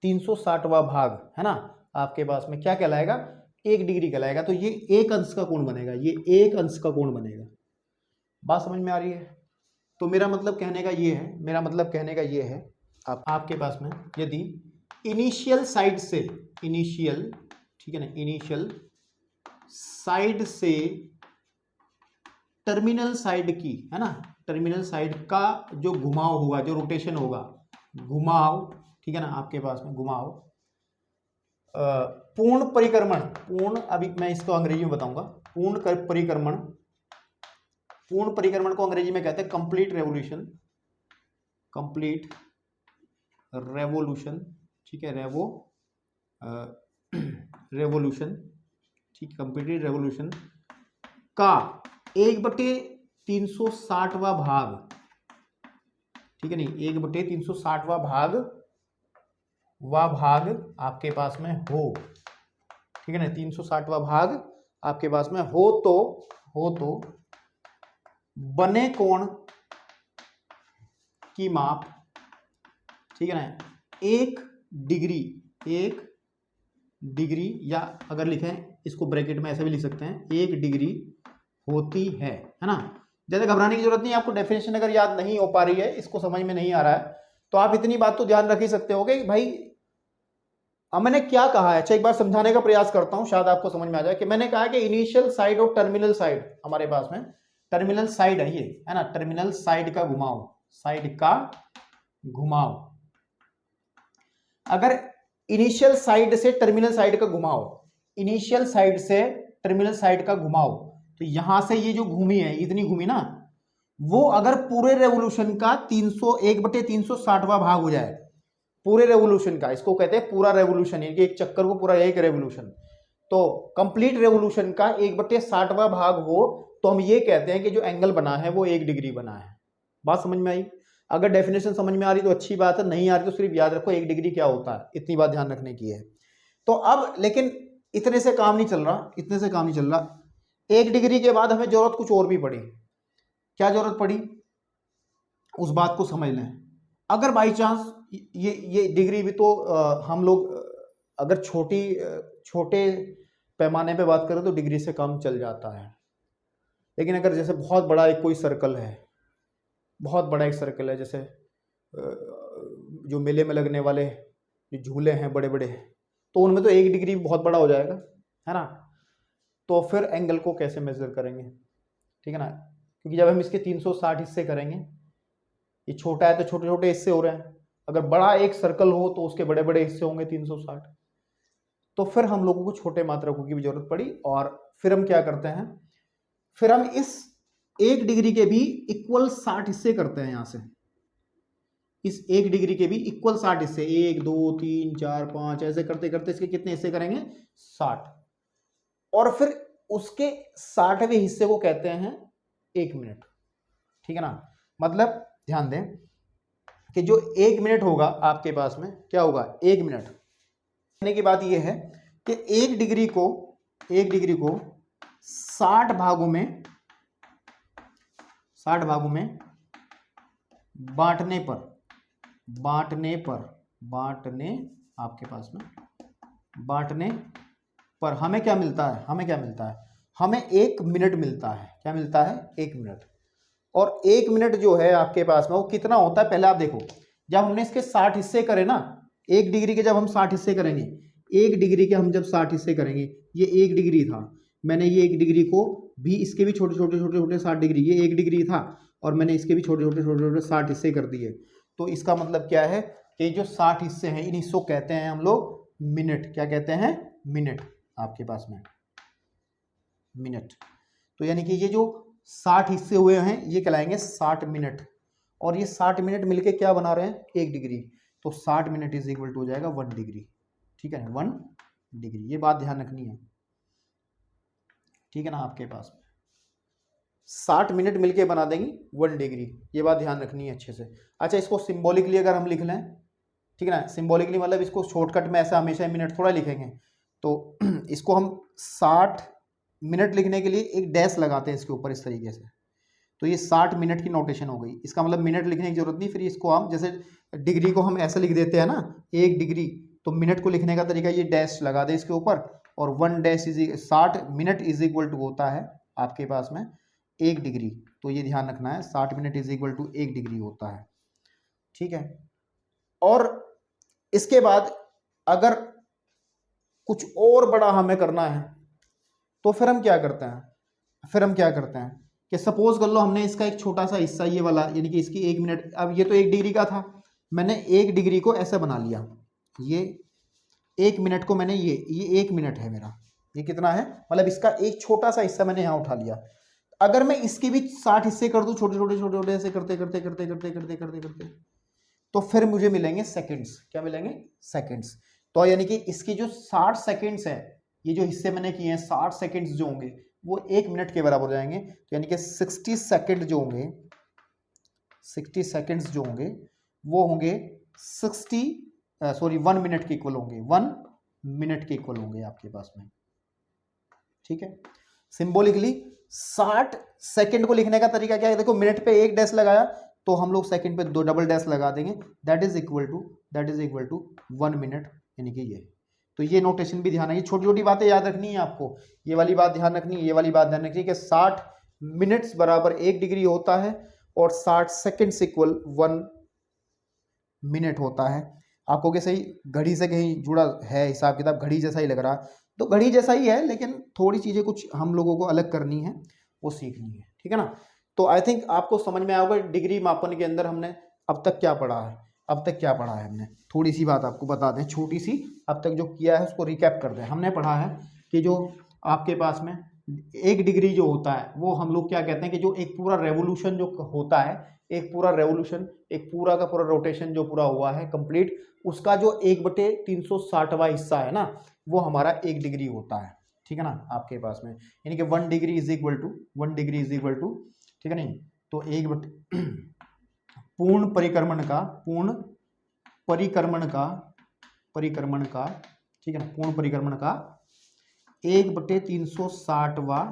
360वां भाग, है ना, आपके पास में क्या कहलाएगा, 1 डिग्री कहलाएगा। तो ये एक अंश का कोण बनेगा, ये एक अंश का कोण बनेगा। बात समझ में आ रही है? तो मेरा मतलब कहने का ये है, मेरा मतलब कहने का ये है, आपके पास में यदि इनिशियल साइड से, इनिशियल, ठीक है ना, इनिशियल साइड से टर्मिनल साइड की, है ना, टर्मिनल साइड का जो घुमाव होगा, जो रोटेशन होगा, घुमाव, ठीक है ना, आपके पास में घुमाव, पूर्ण परिक्रमण, पूर्ण, अभी मैं इसको अंग्रेजी में बताऊंगा, पूर्ण परिक्रमण, पूर्ण परिक्रमण को अंग्रेजी में कहते हैं कंप्लीट रेवोल्यूशन, कंप्लीट रेवोल्यूशन, ठीक है, रेवोल्यूशन, ठीक, कंप्लीट रेवोल्यूशन का 1/360वां भाग, ठीक है नहीं, 1/360वां भाग, भाग आपके पास में हो, ठीक है ना, 360वां भाग आपके पास में हो तो बने कोण की माप, ठीक है ना, 1 डिग्री, 1 डिग्री, या अगर लिखें इसको ब्रैकेट में ऐसे भी लिख सकते हैं, 1 डिग्री होती है ना। ज्यादा घबराने की जरूरत नहीं, आपको डेफिनेशन अगर याद नहीं हो पा रही है, इसको समझ में नहीं आ रहा है, तो आप इतनी बात तो ध्यान रख ही सकते होगे कि भाई अब मैंने क्या कहा है। अच्छा एक बार समझाने का प्रयास करता हूं, शायद आपको समझ में आ जाए कि मैंने कहा कि इनिशियल साइड और टर्मिनल साइड हमारे पास में, टर्मिनल साइड है ये, है ना, टर्मिनल साइड का घुमाव, साइड का घुमाव, अगर इनिशियल साइड से टर्मिनल साइड का घुमाव, इनिशियल साइड से टर्मिनल साइड का घुमाव, तो यहां से ये जो घूमी है, इतनी घूमी ना, वो अगर पूरे रेवोल्यूशन का 1/360वां भाग हो जाए, पूरे रेवोल्यूशन का, इसको कहते हैं पूरा रेवोल्यूशन, यानी कि एक चक्कर को पूरा एक रेवोल्यूशन, तो कंप्लीट रेवोल्यूशन का 1/60वां भाग हो, तो हम ये कहते हैं कि जो एंगल बना है वो 1 डिग्री बना है। बात समझ में आई? अगर डेफिनेशन समझ में आ रही तो अच्छी बात है, नहीं आ रही तो सिर्फ याद रखो 1 डिग्री क्या होता है, इतनी बात ध्यान रखने की है। तो अब लेकिन इतने से काम नहीं चल रहा, इतने से काम नहीं चल रहा। 1 डिग्री के बाद हमें जरूरत कुछ और भी पड़ी। क्या जरूरत पड़ी? उस बात को समझ लें। अगर बाई चांस ये डिग्री भी तो हम लोग अगर छोटे पैमाने पे बात करें तो डिग्री से काम चल जाता है, लेकिन अगर जैसे बहुत बड़ा एक कोई सर्कल है, बहुत बड़ा एक सर्कल है, जैसे जो मेले में लगने वाले जो झूले हैं बड़े बड़े, तो उनमें तो 1 डिग्री बहुत बड़ा हो जाएगा, है ना। तो फिर एंगल को कैसे मेजर करेंगे, ठीक है ना, क्योंकि जब हम इसके 360 हिस्से करेंगे, ये छोटा है तो छोटे छोटे हिस्से हो रहे हैं, अगर बड़ा एक सर्कल हो तो उसके बड़े बड़े हिस्से होंगे 360। तो फिर हम लोगों को छोटे मात्रकों की भी जरूरत पड़ी, और फिर हम क्या करते हैं, फिर हम इस 1 डिग्री के भी इक्वल 60 हिस्से करते हैं। यहां से इस 1 डिग्री के भी इक्वल 60 हिस्से, 1 2 3 4 5 ऐसे करते करते इसके कितने हिस्से करेंगे? 60। और फिर उसके 60वें हिस्से को कहते हैं 1 मिनट, ठीक है ना। मतलब ध्यान दें कि जो 1 मिनट होगा आपके पास में, क्या होगा? 1 मिनट। कहने की बात यह है कि 1 डिग्री को 60 भागों में बांटने पर हमें क्या मिलता है? हमें 1 मिनट मिलता है। क्या मिलता है? 1 मिनट। और 1 मिनट जो है आपके पास में वो कितना होता है, पहले आप देखो, जब हमने इसके 60 हिस्से करे ना, 1 डिग्री के जब हम 60 हिस्से करेंगे, 1 डिग्री के हम जब 60 हिस्से करेंगे, ये 1 डिग्री था, मैंने ये 1 डिग्री को भी, इसके भी छोटे छोटे 60 डिग्री, ये 1 डिग्री था और मैंने इसके भी छोटे छोटे 60 हिस्से कर दिए। तो इसका मतलब क्या है कि जो 60 हिस्से हैं, इन हिस्सों कहते हैं हम लोग मिनट। क्या कहते हैं? मिनट। आपके पास में मिनट। तो यानी कि ये जो 60 हिस्से हुए हैं ये कहलाएंगे 60 मिनट, और ये 60 मिनट मिलके क्या बना रहे हैं? 1 डिग्री। तो 60 मिनट इज इक्वल टू हो जाएगा 1 डिग्री, ठीक है, 1 डिग्री। ये बात ध्यान रखनी है, ठीक है ना। आपके पास में 60 मिनट मिलके बना देंगी 1 डिग्री, ये बात ध्यान रखनी है अच्छे से। अच्छा, इसको सिंबॉलिकली अगर हम लिख लें, ठीक है ना, सिंबॉलिकली मतलब इसको शॉर्टकट में ऐसा हमेशा मिनट थोड़ा लिखेंगे, तो इसको हम 60 मिनट लिखने के लिए एक डैश लगाते हैं इसके ऊपर इस तरीके से, तो ये 60 मिनट की नोटेशन हो गई। इसका मतलब मिनट लिखने की जरूरत नहीं, फिर इसको हम जैसे डिग्री को हम ऐसे लिख देते हैं ना, 1 डिग्री, तो मिनट को लिखने का तरीका ये डैश लगा दे इसके ऊपर, और 1 dash is 60 minute is equal to होता है आपके पास में 1 डिग्री। तो ये ध्यान रखना है, 60 minute is equal to 1 degree होता है, ठीक है। और इसके बाद अगर कुछ और बड़ा हमें करना है तो फिर हम क्या करते हैं, कि सपोज कर लो हमने इसका एक छोटा सा हिस्सा ये वाला, यानी कि इसकी 1 मिनट, अब ये तो 1 डिग्री का था, मैंने 1 डिग्री को ऐसे बना लिया, ये 1 मिनट को मैंने ये 1 मिनट है मेरा, ये कितना है, मतलब इसका एक छोटा सा हिस्सा मैंने यहाँ उठा लिया। अगर मैं इसके भी 60 हिस्से कर दूं, छोटे छोटे ऐसे करते, तो फिर मुझे मिलेंगे सेकंड्स। क्या मिलेंगे? सेकंड्स। तो यानी कि इसकी जो 60 सेकंड्स है, ये जो हिस्से मैंने किए हैं 60 सेकंड्स जो होंगे वो 1 मिनट के बराबर हो जाएंगे। तो यानी कि 60 सेकंड जो होंगे, 60 सेकंड्स जो होंगे वो होंगे 1 मिनट के इक्वल होंगे, 1 मिनट के इक्वल होंगे आपके पास में, ठीक है। सिंबॉलिकली 60 सेकंड को लिखने का तरीका क्या है, देखो मिनट पे 1 डैश लगाया तो हम लोग सेकंड पे 2 डबल डैश लगा देंगे, that is equal to 1 minute, यानी कि ये। तो ये नोटेशन भी ध्यान है, ये छोटी छोटी बातें याद रखनी है आपको, ये वाली बात ध्यान रखनी है, ये वाली बात ध्यान रखनी है कि 60 मिनट्स बराबर 1 डिग्री होता है और 60 सेकंड्स इक्वल 1 मिनट होता है। आपको कैसे ही घड़ी से कहीं जुड़ा है हिसाब किताब, घड़ी जैसा ही लग रहा, तो घड़ी जैसा ही है, लेकिन थोड़ी चीज़ें कुछ हम लोगों को अलग करनी है, वो सीखनी है, ठीक है ना। तो आई थिंक आपको समझ में आया होगा डिग्री मापन के अंदर हमने अब तक क्या पढ़ा है। अब तक क्या पढ़ा है हमने, थोड़ी सी बात आपको बता दें, छोटी सी, अब तक जो किया है उसको रिकैप कर दें। हमने पढ़ा है कि जो आपके पास में 1 डिग्री जो होता है वो हम लोग क्या कहते हैं कि जो एक पूरा रेवोल्यूशन जो होता है, एक पूरा रेवोल्यूशन, एक पूरा का पूरा रोटेशन जो पूरा हुआ है कंप्लीट, उसका जो 1/360वां हिस्सा है ना, वो हमारा 1 डिग्री होता है, ठीक है ना आपके पास में। यानी कि 1 degree is equal to 1 degree is equal to, ठीक है नहीं, तो पूर्ण परिक्रमण का ठीक है ना, पूर्ण परिक्रमण का 1/360वां,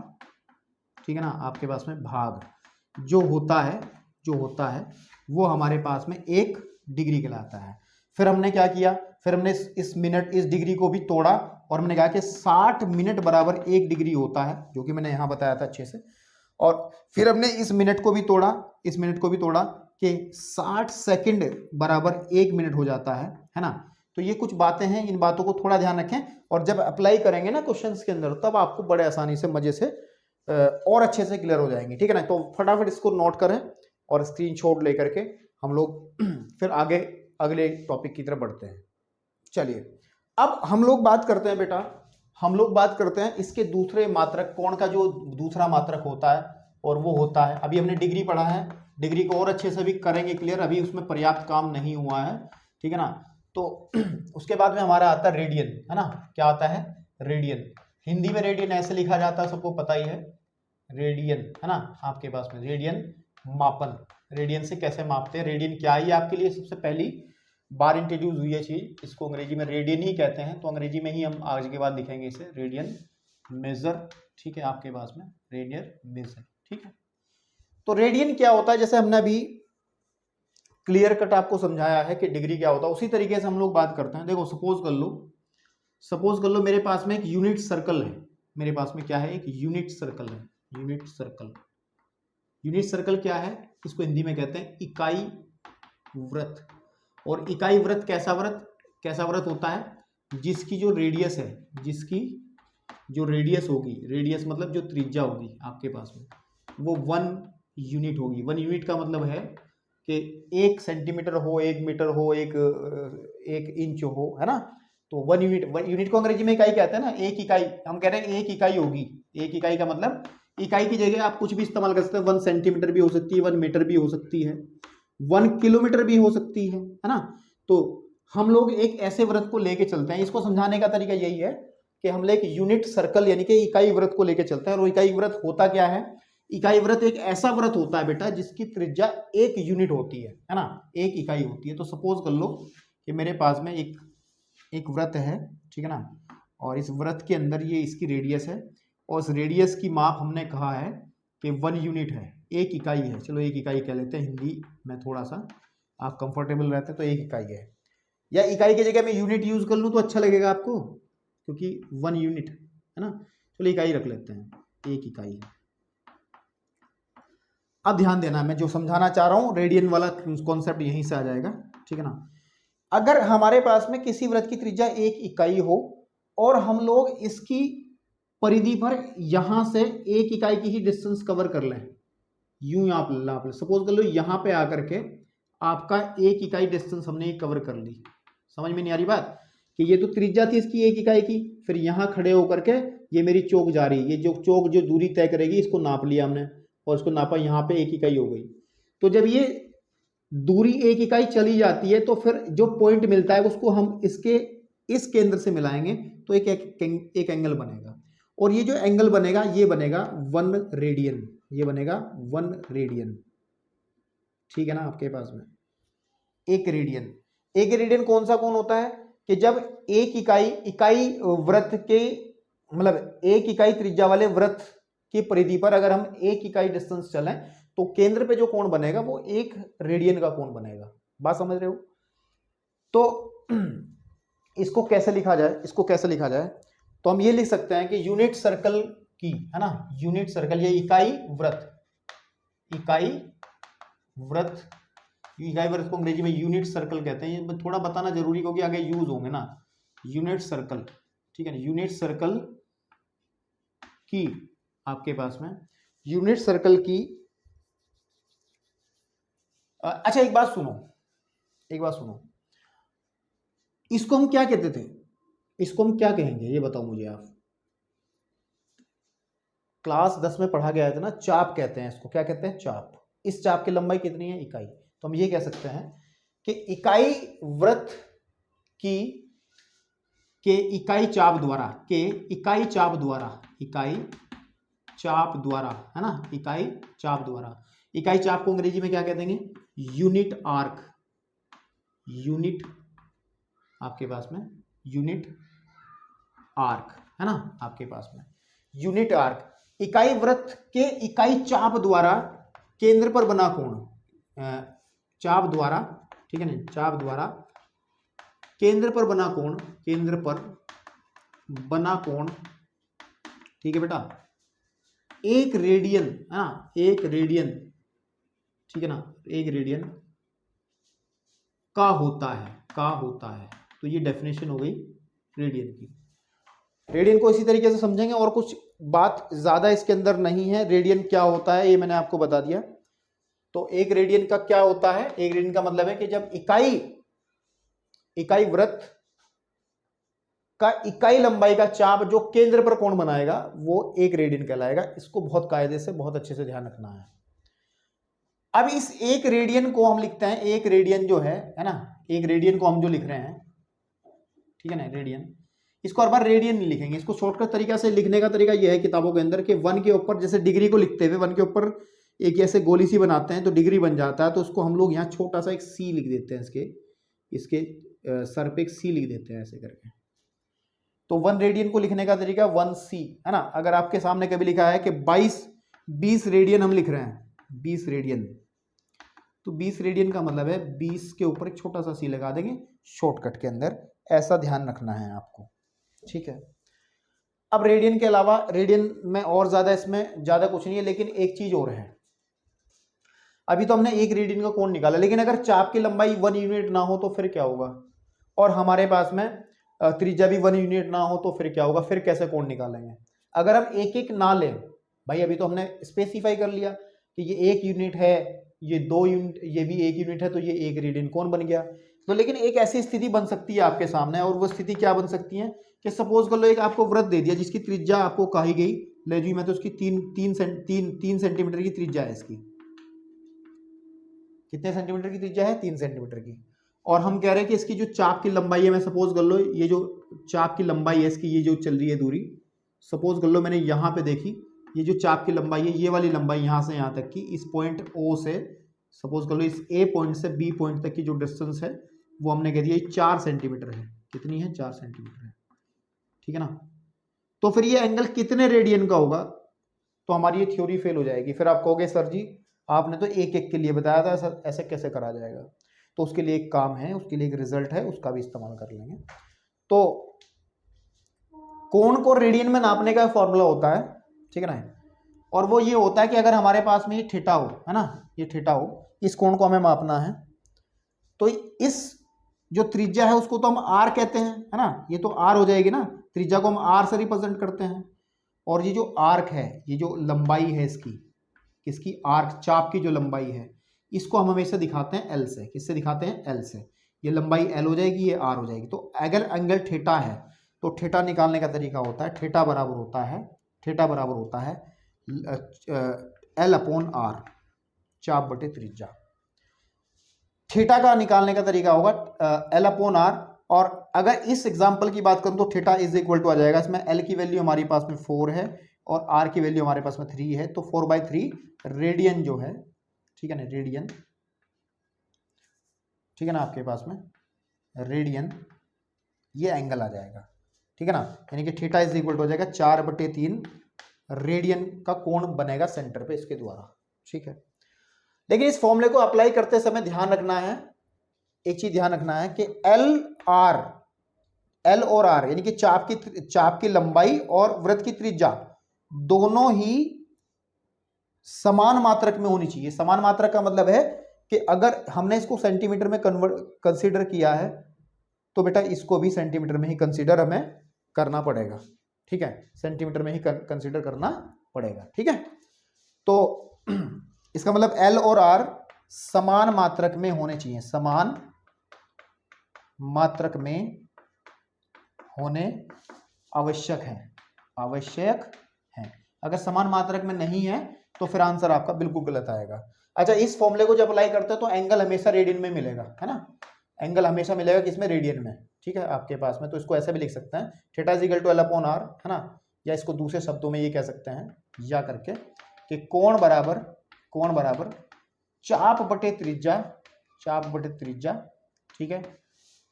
ठीक है ना आपके पास में भाग जो होता है वो हमारे पास में 1 डिग्री कहलाता है। फिर हमने क्या किया, फिर हमने इस मिनट, इस डिग्री को भी तोड़ा और हमने कहा कि 60 मिनट बराबर 1 डिग्री होता है, जो कि मैंने यहां बताया था अच्छे से। और फिर हमने इस मिनट को भी तोड़ा, कि 60 सेकंड बराबर 1 मिनट हो जाता है ना। तो ये कुछ बातें हैं, इन बातों को थोड़ा ध्यान रखें, और जब अप्लाई करेंगे ना क्वेश्चंस के अंदर, तब आपको बड़े आसानी से, मजे से और अच्छे से क्लियर हो जाएंगे, ठीक है ना। तो फटाफट इसको नोट करें और स्क्रीनशॉट लेकर के हम लोग फिर आगे अगले टॉपिक की तरफ बढ़ते हैं। चलिए अब हम लोग बात करते हैं बेटा, हम लोग बात करते हैं इसके दूसरे मात्रक कोण का, जो दूसरा मात्रक होता है, और वो होता है, अभी हमने डिग्री पढ़ा है, डिग्री को और अच्छे से भी करेंगे क्लियर, अभी उसमें पर्याप्त काम नहीं हुआ है, ठीक है ना। तो उसके बाद में हमारा आता है रेडियन, है ना। क्या आता है, रेडियन। हिंदी में रेडियन ऐसे लिखा जाता है, सबको पता ही है, रेडियन, है ना आपके पास में। रेडियन मापन, रेडियन से कैसे मापते हैं, रेडियन क्या है, आपके लिए सबसे पहली बार इंट्रोड्यूस हुई है चीज, इसको अंग्रेजी में रेडियन ही कहते हैं, तो अंग्रेजी में ही हम आज के बाद लिखेंगे इसे, रेडियन मेजर, ठीक है आपके पास में, रेडियन मेजर, ठीक है। तो रेडियन क्या होता है, जैसे हमने अभी क्लियर कट आपको समझाया है कि डिग्री क्या होता है, उसी तरीके से हम लोग बात करते हैं। देखो सपोज कर लो मेरे पास में एक यूनिट सर्कल है, मेरे पास में क्या है, एक यूनिट सर्कल है, यूनिट सर्कल क्या है, इसको हिंदी में कहते हैं इकाई वृत्त। और इकाई वृत्त कैसा वृत्त होता है, जिसकी जो रेडियस है, जिसकी जो रेडियस होगी, रेडियस मतलब जो त्रिज्या होगी आपके पास में, वो 1 यूनिट होगी। 1 यूनिट का मतलब है कि 1 सेंटीमीटर हो, 1 मीटर हो, 1 इंच हो, है ना। तो 1 यूनिट को अंग्रेजी में इकाई कहते हैं ना, एक इकाई, हम कह रहे हैं 1 इकाई होगी। 1 इकाई का मतलब, इकाई की जगह आप कुछ भी इस्तेमाल कर सकते हैं, 1 सेंटीमीटर भी हो सकती है, 1 मीटर भी हो सकती है, 1 किलोमीटर भी हो सकती है ना। तो हम लोग एक ऐसे वृत्त को लेके चलते हैं, इसको समझाने का तरीका यही है कि हम लोग एक यूनिट सर्कल यानी कि इकाई वृत्त को लेके चलते हैं। और इकाई वृत्त होता क्या है, इकाई वृत्त एक ऐसा वृत्त होता है बेटा जिसकी त्रिज्या 1 यूनिट होती है ना, 1 इकाई होती है। तो सपोज कर लो कि मेरे पास में एक वृत्त है, ठीक है ना, और इस वृत्त के अंदर ये इसकी रेडियस है, और इस रेडियस की माप हमने कहा है कि 1 यूनिट है, 1 इकाई है, चलो 1 इकाई कह लेते हैं, हिंदी में थोड़ा सा आप कंफर्टेबल रहते हैं तो 1 इकाई है। या इकाई की जगह मैं यूनिट यूज कर लूँ तो अच्छा लगेगा आपको, क्योंकि 1 यूनिट है ना, चलो इकाई रख लेते हैं, 1 इकाई। अब ध्यान देना, मैं जो समझाना चाह रहा हूं रेडियन वाला कॉन्सेप्ट यहीं से आ जाएगा, ठीक है ना। अगर हमारे पास में किसी वृत्त की त्रिज्या 1 इकाई हो और हम लोग इसकी परिधि पर यहां से 1 इकाई की ही डिस्टेंस कवर कर लें, यूं आप सपोज कर लो यहां पे आकर के आपका 1 इकाई डिस्टेंस हमने कवर कर ली। समझ में नहीं आ रही बात, कि ये तो त्रिज्या थी इसकी 1 इकाई की, फिर यहां खड़े होकर के ये मेरी चौक जा रही है, ये जो चौक जो दूरी तय करेगी इसको नाप लिया हमने, और इसको नापा, यहाँ पे 1 इकाई हो गई। तो जब ये दूरी 1 इकाई चली जाती है तो फिर जो पॉइंट मिलता है उसको हम इसके इस केंद्र से मिलाएंगे तो एक एंगल बनेगा, और ये जो एंगल बनेगा ये बनेगा 1 रेडियन, ये बनेगा 1 रेडियन, ठीक है ना आपके पास में। 1 रेडियन कौन सा कोण होता है, कि जब 1 इकाई वृत्त के मतलब 1 इकाई त्रिज्या वाले वृत्त की परिधि पर अगर हम 1 इकाई डिस्टेंस चलें तो केंद्र पे जो कोण बनेगा वो 1 रेडियन का कोण बनेगा। बात समझ रहे हो। तो इसको कैसे लिखा जाए, तो हम ये लिख सकते हैं कि यूनिट सर्कल की, है ना, यूनिट सर्कल, ये इकाई वृत्त इकाई वृत्त को अंग्रेजी में यूनिट सर्कल कहते हैं। ये थोड़ा बताना जरूरी क्योंकि आगे यूज होंगे ना। यूनिट सर्कल, ठीक है ना, यूनिट सर्कल की आपके पास में यूनिट सर्कल की अच्छा एक बात सुनो, इसको हम क्या कहते थे, इसको हम क्या कहेंगे ये बताओ मुझे आप। क्लास 10 में पढ़ा गया था ना, चाप कहते हैं इसको। क्या कहते हैं? चाप। इस चाप की लंबाई कितनी है? इकाई। तो हम ये कह सकते हैं कि इकाई वृत्त की के इकाई चाप द्वारा इकाई चाप द्वारा है ना, इकाई चाप को अंग्रेजी में क्या कह देंगे? Unit arc. यूनिट आपके पास में यूनिट आर्क है ना, आपके पास में यूनिट आर्क। इकाई वृत्त के इकाई चाप द्वारा केंद्र पर बना कोण, चाप द्वारा, ठीक है ना, चाप द्वारा केंद्र पर बना कोण, ठीक है बेटा, 1 रेडियन है ना, 1 रेडियन, ठीक है ना, 1 रेडियन का होता है। तो ये डेफिनेशन हो गई रेडियन की। रेडियन को इसी तरीके से समझेंगे और कुछ बात ज्यादा इसके अंदर नहीं है। रेडियन क्या होता है ये मैंने आपको बता दिया। तो 1 रेडियन का क्या होता है? 1 रेडियन का मतलब है कि जब इकाई वृत्त का इकाई लंबाई का चाप जो केंद्र पर कोण बनाएगा वो 1 रेडियन कहलाएगा। इसको बहुत कायदे से, बहुत अच्छे से ध्यान रखना है। अब इस 1 रेडियन को हम लिखते हैं, 1 रेडियन जो है ना, 1 रेडियन को हम जो लिख रहे हैं, ठीक है ना, रेडियन, इसको हर बार रेडियन नहीं लिखेंगे। इसको शॉर्टकट तरीका से लिखने का तरीका यह है किताबों के अंदर कि 1 के ऊपर जैसे डिग्री को लिखते हुए 1 के ऊपर एक ऐसे गोली सी बनाते हैं तो डिग्री बन जाता है, तो उसको हम लोग यहाँ छोटा सा एक सी लिख देते हैं, इसके सर पे एक सी लिख देते हैं ऐसे करके। तो 1 रेडियन को लिखने का तरीका 1c है ना। अगर आपके सामने कभी लिखा है कि 20 रेडियन हम लिख रहे हैं, 20 रेडियन, तो 20 रेडियन का मतलब है 20 के ऊपर एक छोटा सा सी लगा देंगे शॉर्टकट के अंदर। ऐसा ध्यान रखना है आपको, ठीक है। अब रेडियन के अलावा, रेडियन में और ज्यादा, इसमें ज्यादा कुछ नहीं है, लेकिन एक चीज और है। अभी तो हमने 1 रेडियन का कोण निकाला, लेकिन अगर चाप की लंबाई 1 यूनिट ना हो तो फिर क्या होगा? और हमारे पास में त्रिज्या भी 1 यूनिट ना हो तो फिर क्या होगा? फिर कैसे कोण निकालेंगे? अगर हम एक एक ना लें भाई, अभी तो हमने स्पेसिफाई कर लिया कि ये 1 यूनिट है, ये 2 यूनिट, ये भी 1 यूनिट है, तो ये 1 रेडियन कोण बन गया। तो लेकिन एक ऐसी स्थिति बन सकती है आपके सामने, और वो स्थिति क्या बन सकती है कि सपोज कर लो एक आपको वृत्त दे दिया जिसकी त्रिज्या आपको कही गई, ले जी मैं तो उसकी 3 सेंटीमीटर की त्रिज्या है। इसकी कितने सेंटीमीटर की त्रिज्या है? 3 सेंटीमीटर की। और हम कह रहे हैं कि इसकी जो चाप की लंबाई है, मैं सपोज कर लो ये जो चाप की लंबाई है इसकी, ये जो चल रही है दूरी, सपोज कर लो मैंने यहाँ पे देखी, ये जो चाप की लंबाई है, ये वाली लंबाई यहाँ से यहाँ तक की, इस पॉइंट O से, सपोज कर लो इस A पॉइंट से B पॉइंट तक की जो डिस्टेंस है वो हमने कह दिया 4 सेंटीमीटर है। कितनी है? 4 सेंटीमीटर है, ठीक है ना। तो फिर ये एंगल कितने रेडियन का होगा? तो हमारी ये थ्योरी फेल हो जाएगी। फिर आप कहोगे सर जी आपने तो एक एक के लिए बताया था, ऐसे कैसे करा जाएगा? तो उसके लिए एक काम है, उसके लिए एक रिजल्ट है, उसका भी इस्तेमाल कर लेंगे। तो कोण को रेडियन में नापने का फॉर्मूला होता है, ठीक है ना, और वो ये होता है कि अगर हमारे पास में ये थीटा हो, है ना, ये थीटा हो, इस कोण को हमें मापना है, तो इस जो त्रिज्या है उसको तो हम आर कहते हैं, है ना, ये तो आर हो जाएगी ना, त्रिज्या को हम आर से रिप्रेजेंट करते हैं। और ये जो आर्क है, ये जो लंबाई है इसकी आर्क चाप की जो लंबाई है, इसको हम हमेशा दिखाते हैं एल से। किससे दिखाते हैं? एल से। ये लंबाई एल हो जाएगी, ये आर हो जाएगी। तो अगर एंगल थीटा है तो थीटा निकालने का तरीका होता है, थीटा बराबर होता है एल अपॉन आर, चाप बटे त्रिज्या। थीटा का निकालने का तरीका होगा एल अपॉन आर। और अगर इस एग्जांपल की बात करूं तो थीटा इज इक्वल टू आ जाएगा, इसमें एल की वैल्यू हमारे पास में 4 है और आर की वैल्यू हमारे पास में 3 है, तो 4/3 रेडियन जो है, ठीक है ना, रेडियन, ठीक है ना, आपके पास में रेडियन, ये एंगल आ जाएगा, ठीक है ना। यानी कि थीटा इज इक्वल टू हो जाएगा 4/3 रेडियन का कोण बनेगा सेंटर पे इसके द्वारा, ठीक है। लेकिन इस फॉर्मूले को अप्लाई करते समय ध्यान रखना है, एक चीज ध्यान रखना है कि एल और आर यानी कि चाप की लंबाई और वृत्त की त्रिज्या दोनों ही समान मात्रक में होनी चाहिए। समान मात्रक का मतलब है कि अगर हमने इसको सेंटीमीटर में कंसीडर किया है तो बेटा इसको भी सेंटीमीटर में ही कंसीडर हमें करना पड़ेगा, ठीक है, सेंटीमीटर में ही कंसीडर करना पड़ेगा, ठीक है। तो इसका मतलब एल और आर समान मात्रक में होने चाहिए, समान मात्रक में होने आवश्यक है, आवश्यक है। अगर समान मात्रक में नहीं है तो फिर आंसर आपका बिल्कुल गलत आएगा। अच्छा, इस फॉर्मूले को जब अप्लाई करते हो तो एंगल हमेशा रेडियन में मिलेगा, है ना, एंगल हमेशा मिलेगा किसमें, रेडियन में, ठीक है, आपके पास में। तो इसको ऐसे भी लिख सकते हैं, theta is equal to L upon R, है ना, या इसको दूसरे शब्दों में ये कह सकते हैं या करके कि कोण बराबर चाप बटे त्रिज्या, ठीक है,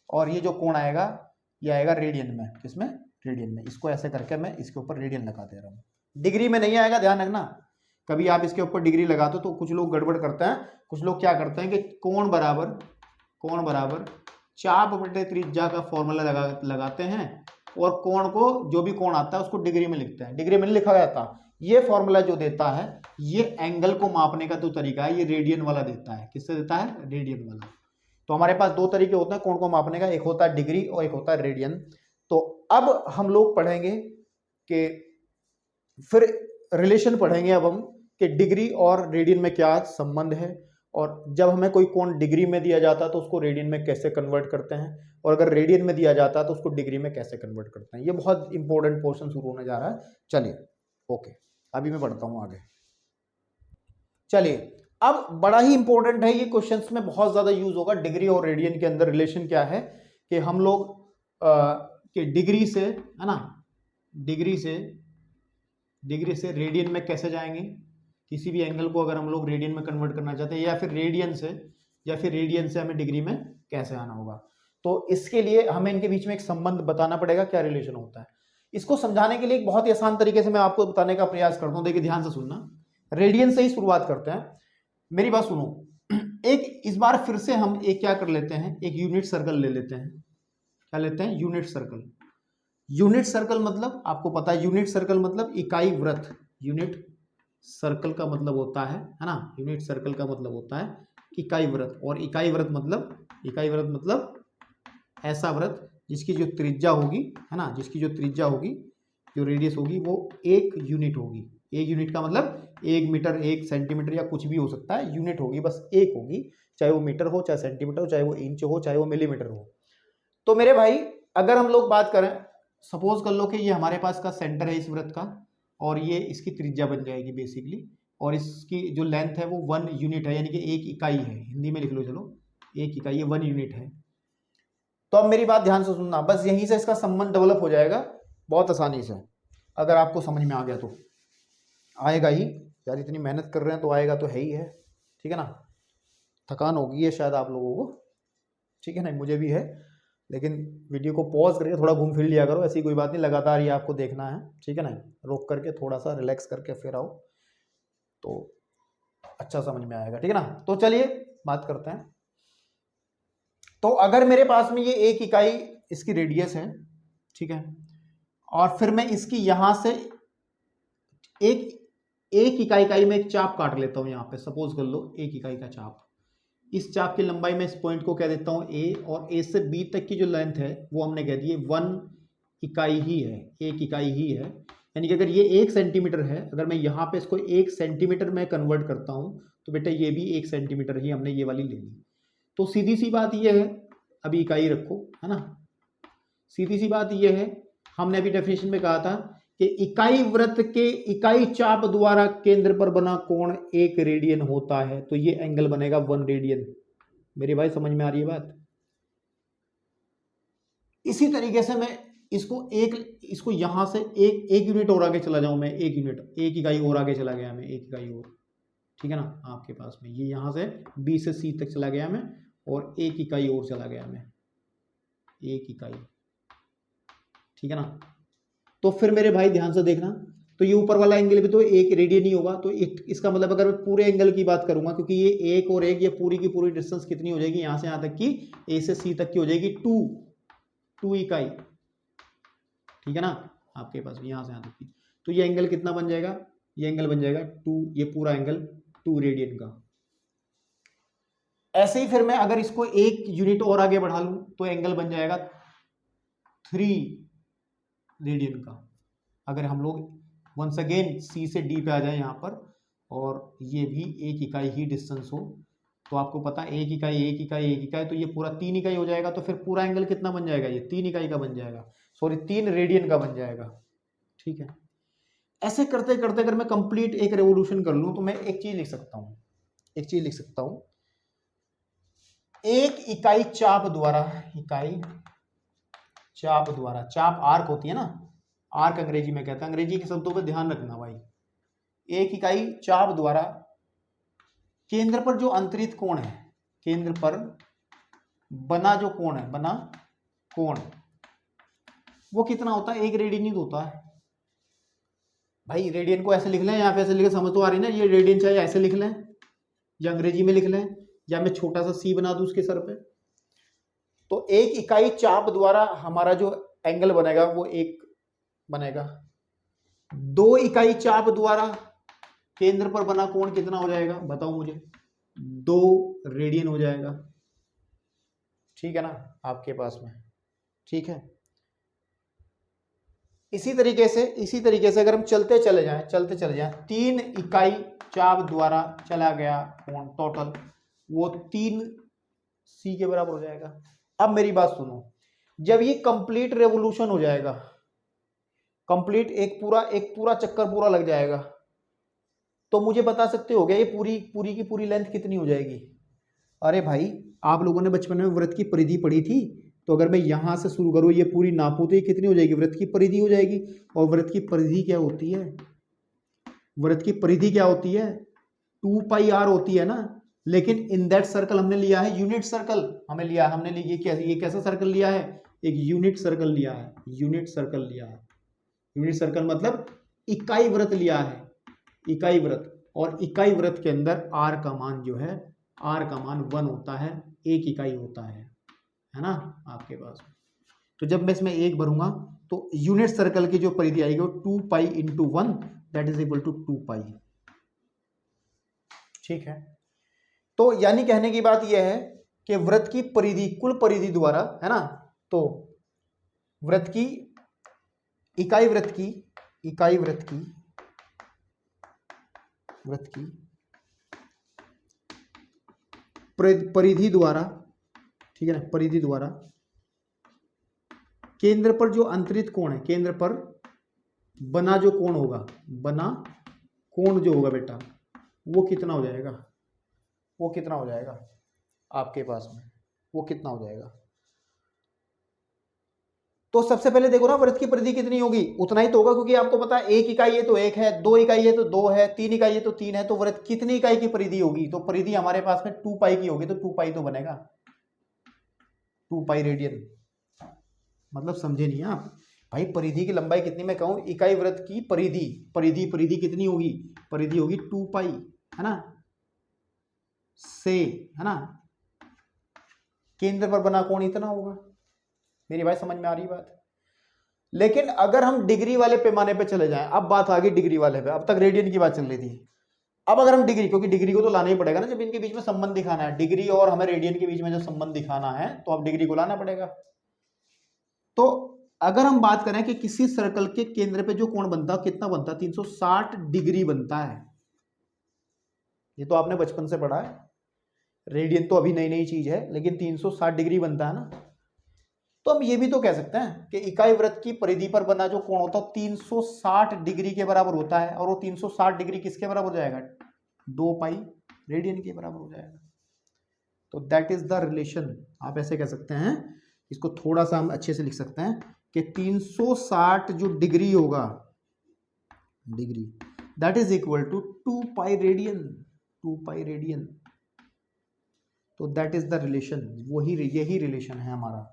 और ये जो कोण आएगा ये आएगा रेडियन में, किसमें, रेडियन में। इसको ऐसे करके मैं इसके ऊपर रेडियन लगा दे रहा हूँ, डिग्री में नहीं आएगा, ध्यान रखना। कभी आप इसके ऊपर डिग्री लगाते हो तो कुछ लोग गड़बड़ करते हैं, कुछ लोग क्या करते हैं कि कोण बराबर चाप बटे त्रिज्या का फॉर्मूला लगाते हैं और कोण को, जो भी कोण आता है उसको डिग्री में लिखते हैं, डिग्री में नहीं लिखा जाता। ये फॉर्मूला जो देता है ये एंगल को मापने का जो तरीका है ये रेडियन वाला देता है। किससे देता है, रेडियन वाला। तो हमारे पास दो तरीके होते हैं कोण को मापने का, एक होता है डिग्री और एक होता है रेडियन। तो अब हम लोग पढ़ेंगे कि फिर रिलेशन पढ़ेंगे अब हम कि डिग्री और रेडियन में क्या संबंध है, और जब हमें कोई कोण डिग्री में दिया जाता है तो उसको रेडियन में कैसे कन्वर्ट करते हैं, और अगर रेडियन में दिया जाता है तो उसको डिग्री में कैसे कन्वर्ट करते हैं। ये बहुत इंपॉर्टेंट पोर्शन शुरू होने जा रहा है। चलिए ओके, अभी मैं बढ़ता हूं आगे। चलिए, अब बड़ा ही इंपॉर्टेंट है, ये क्वेश्चंस में बहुत ज्यादा यूज होगा। डिग्री और रेडियन के अंदर रिलेशन क्या है कि हम लोग कि डिग्री से, है ना, डिग्री से रेडियन में कैसे जाएंगे, किसी भी एंगल को अगर हम लोग रेडियन में कन्वर्ट करना चाहते हैं, या फिर रेडियन से हमें डिग्री में कैसे आना होगा। तो इसके लिए हमें इनके बीच में एक संबंध बताना पड़ेगा, क्या रिलेशन होता है। इसको समझाने के लिए एक बहुत ही आसान तरीके से मैं आपको बताने का प्रयास करता हूं। देखिए ध्यान से सुनना, रेडियन से ही शुरुआत करते हैं, मेरी बात सुनो। एक इस बार फिर से हम एक क्या कर लेते हैं, एक यूनिट सर्कल ले लेते हैं। क्या लेते हैं, यूनिट सर्कल। यूनिट सर्कल मतलब आपको पता है, यूनिट सर्कल मतलब इकाई वृत्त। यूनिट सर्कल का मतलब होता है ना, यूनिट सर्कल का मतलब होता है इकाई वृत्त। और इकाई वृत्त मतलब ऐसा वृत्त जिसकी जो त्रिज्या होगी, है ना, जिसकी जो त्रिज्या होगी, जो रेडियस होगी वो 1 यूनिट होगी। 1 यूनिट का मतलब 1 मीटर, 1 सेंटीमीटर या कुछ भी हो सकता है, यूनिट होगी, बस 1 होगी, चाहे वो मीटर हो, चाहे सेंटीमीटर हो, चाहे वो इंच हो, चाहे वो मिलीमीटर हो। तो मेरे भाई अगर हम लोग बात करें, सपोज कर लो कि ये हमारे पास का सेंटर है इस वृत्त का, और ये इसकी त्रिज्या बन जाएगी बेसिकली, और इसकी जो लेंथ है वो 1 यूनिट है, यानी कि 1 इकाई है। हिंदी में लिख लो, चलो 1 इकाई, ये 1 यूनिट है। तो अब मेरी बात ध्यान से सुनना, बस यहीं से इसका संबंध डेवलप हो जाएगा बहुत आसानी से, अगर आपको समझ में आ गया तो। आएगा ही यार, इतनी मेहनत कर रहे हैं तो आएगा तो है ही है, ठीक है ना। थकान होगी है शायद आप लोगों को, ठीक है ना, मुझे भी है, लेकिन वीडियो को पॉज करके थोड़ा घूम फिर लिया करो, ऐसी कोई बात नहीं, लगातार ये आपको देखना है, ठीक है ना। रोक करके थोड़ा सा रिलैक्स करके फिर आओ तो अच्छा समझ में आएगा, ठीक है ना। तो चलिए बात करते हैं। तो अगर मेरे पास में ये 1 इकाई इसकी रेडियस है, ठीक है, और फिर मैं इसकी यहां से एक इकाई में एक चाप काट लेता हूं, यहां पे सपोज कर लो 1 इकाई का चाप। इस चाप की लंबाई में इस पॉइंट को कह देता हूं ए, और ए से बी तक की जो लेंथ है वो हमने कह दी 1 इकाई ही है, 1 इकाई ही है। यानी कि अगर ये 1 सेंटीमीटर है, अगर मैं यहाँ पे इसको 1 सेंटीमीटर में कन्वर्ट करता हूँ तो बेटा ये भी 1 सेंटीमीटर ही हमने ये वाली ले ली। तो सीधी सी बात ये है, अभी इकाई रखो, है ना, सीधी सी बात ये है, हमने अभी डेफिनेशन में कहा था कि इकाई वृत्त के इकाई चाप द्वारा केंद्र पर बना कोण 1 रेडियन होता है, तो ये एंगल बनेगा 1 रेडियन। मेरे भाई समझ में आ रही है बात। इसी तरीके से मैं इसको यहां से एक यूनिट और आगे चला जाऊं, मैं 1 यूनिट, 1 इकाई और आगे चला गया मैं, 1 इकाई और, ठीक है ना, आपके पास में ये यहां से बी से सी तक चला गया मैं, और 1 इकाई और चला गया मैं, 1 इकाई, ठीक है ना। तो फिर मेरे भाई ध्यान से देखना, तो ये ऊपर वाला एंगल भी तो 1 रेडियन ही होगा। तो इसका मतलब अगर मैं पूरे एंगल की बात करूंगा, क्योंकि ये 1 और 1, ये पूरी की पूरी डिस्टेंस कितनी हो जाएगी, यहां से यहां तक की, ए से सी तक की हो जाएगी 2 इकाई, ठीक है ना, आपके पास यहां से यहां तक की। तो ये एंगल कितना बन जाएगा, ये एंगल बन जाएगा 2, ये पूरा एंगल 2 रेडियन का। ऐसे ही फिर मैं अगर इसको 1 यूनिट और आगे बढ़ा लूं तो एंगल बन जाएगा 3 रेडियन का। अगर हम लोग वंस अगेन सी से डी पे आ जाए यहाँ पर, और ये भी 1 इकाई ही डिस्टेंस हो, तो आपको पता 1 इकाई 1 इकाई 1 इकाई, तो ये पूरा 3 इकाई हो जाएगा। तो फिर पूरा एंगल कितना बन जाएगा, ये 3 इकाई का बन जाएगा, सॉरी 3 रेडियन का बन जाएगा। ठीक है, ऐसे करते करते अगर मैं कंप्लीट एक रेवोल्यूशन कर लूं तो मैं एक चीज लिख सकता हूं, एक चीज लिख सकता हूं, 1 इकाई चाप द्वारा, इकाई चाप द्वारा, चाप आर्क होती है ना, आर्क अंग्रेजी में कहता है, अंग्रेजी के शब्दों पे ध्यान रखना भाई। 1 इकाई चाप द्वारा केंद्र पर जो अंतरित कोण है, केंद्र पर बना जो कोण है, बना कोण, वो कितना होता है, 1 रेडियन ही होता है भाई। रेडियन को ऐसे लिख लें, यहाँ पे ऐसे लिखे, समझ तो आ रही ना, ये रेडियन चाहे ऐसे लिख लें या अंग्रेजी में लिख लें, या मैं छोटा सा सी बना दूं उसके सर पे। तो 1 इकाई चाप द्वारा हमारा जो एंगल बनेगा वो 1 बनेगा। 2 इकाई चाप द्वारा केंद्र पर बना कोण कितना हो जाएगा, बताओ मुझे, 2 रेडियन हो जाएगा। ठीक है ना आपके पास में, ठीक है। इसी तरीके से अगर हम चलते चले जाएं 3 इकाई चाप द्वारा चला गया कोण टोटल, वो 3 सी के बराबर हो जाएगा। अब मेरी बात सुनो, जब ये कंप्लीट रेवोल्यूशन हो जाएगा, कंप्लीट एक पूरा चक्कर पूरा लग जाएगा, तो मुझे बता सकते हो क्या ये पूरी की पूरी लेंथ कितनी हो जाएगी? अरे भाई, आप लोगों ने बचपन में वृत्त की परिधि पढ़ी थी, तो अगर मैं यहां से शुरू करूं, ये पूरी नापू तो ये कितनी हो जाएगी, वृत्त की परिधि हो जाएगी। और वृत्त की परिधि क्या होती है, वृत्त की परिधि क्या होती है, 2 पाई आर होती है ना। लेकिन इन दैट सर्कल हमने लिया है यूनिट सर्कल, हमने ये कैसा सर्कल लिया है, एक यूनिट सर्कल लिया है, यूनिट सर्कल लिया है। यूनिट सर्कल मतलब इकाई वृत्त लिया है, इकाई वृत्त। और इकाई वृत्त के अंदर आर का मान जो है, आर का मान 1 होता है, 1 इकाई होता है ना आपके पास। तो जब मैं इसमें 1 भरूंगा तो यूनिट सर्कल की जो परिधि आएगी वो 2 pi into 1 that is equal to 2 pi. ठीक है, तो यानी कहने की बात यह है कि वृत्त की परिधि, कुल परिधि द्वारा, है ना, तो वृत्त की इकाई वृत्त की परिधि द्वारा, ठीक है ना, परिधि द्वारा केंद्र पर जो अंतरित कोण है, केंद्र पर बना जो कोण होगा, बना कोण जो होगा बेटा, वो कितना हो जाएगा, वो कितना हो जाएगा आपके पास में, वो कितना हो जाएगा? तो सबसे पहले देखो ना, वृत्त की परिधि कितनी होगी, उतना ही तो होगा, क्योंकि आपको पता है 1 इकाई है तो 1 है, 2 इकाई है तो 2 है, 3 इकाई है तो 3 है। तो वृत्त कितनी इकाई की परिधि होगी, तो परिधि हमारे पास में 2 पाई की होगी, तो 2 पाई तो बनेगा, 2 पाई रेडियन। मतलब समझे नहीं आप भाई, परिधि की लंबाई कितनी, मैं कहूं इकाई वृत्त की परिधि कितनी होगी, परिधि होगी 2 पाई, है ना, से, है ना, केंद्र पर बना कोण इतना होगा। मेरी भाई समझ में आ रही बात? लेकिन अगर हम डिग्री वाले पैमाने पे चले जाएं, अब बात आ गई डिग्री वाले पे, अब तक रेडियन की बात चल रही थी, अब अगर हम डिग्री, क्योंकि डिग्री को तो लाना ही पड़ेगा ना, जब इनके बीच में संबंध दिखाना है, डिग्री और हमें रेडियन के बीच में जो संबंध दिखाना है, तो अब डिग्री को लाना पड़ेगा। तो अगर हम बात करें कि किसी सर्कल के केंद्र पे जो कोण बनता, कितना बनता, 360 डिग्री बनता है। ये तो आपने बचपन से पढ़ा है, रेडियन तो अभी नई नई चीज है, लेकिन 360 डिग्री बनता है ना। तो हम ये भी तो कह सकते हैं कि इकाई वृत्त की परिधि पर बना जो कोण होता है 360 डिग्री के बराबर होता है, और वो 360 डिग्री किसके बराबर हो जाएगा, 2 पाई रेडियन के बराबर हो जाएगा। तो दैट इज द रिलेशन, आप ऐसे कह सकते हैं, इसको थोड़ा सा हम अच्छे से लिख सकते हैं कि 360 जो डिग्री होगा, degree, that is equal to 2 pi radian, 2 pi radian. तो दैट इज द रिलेशन, यही रिलेशन है हमारा,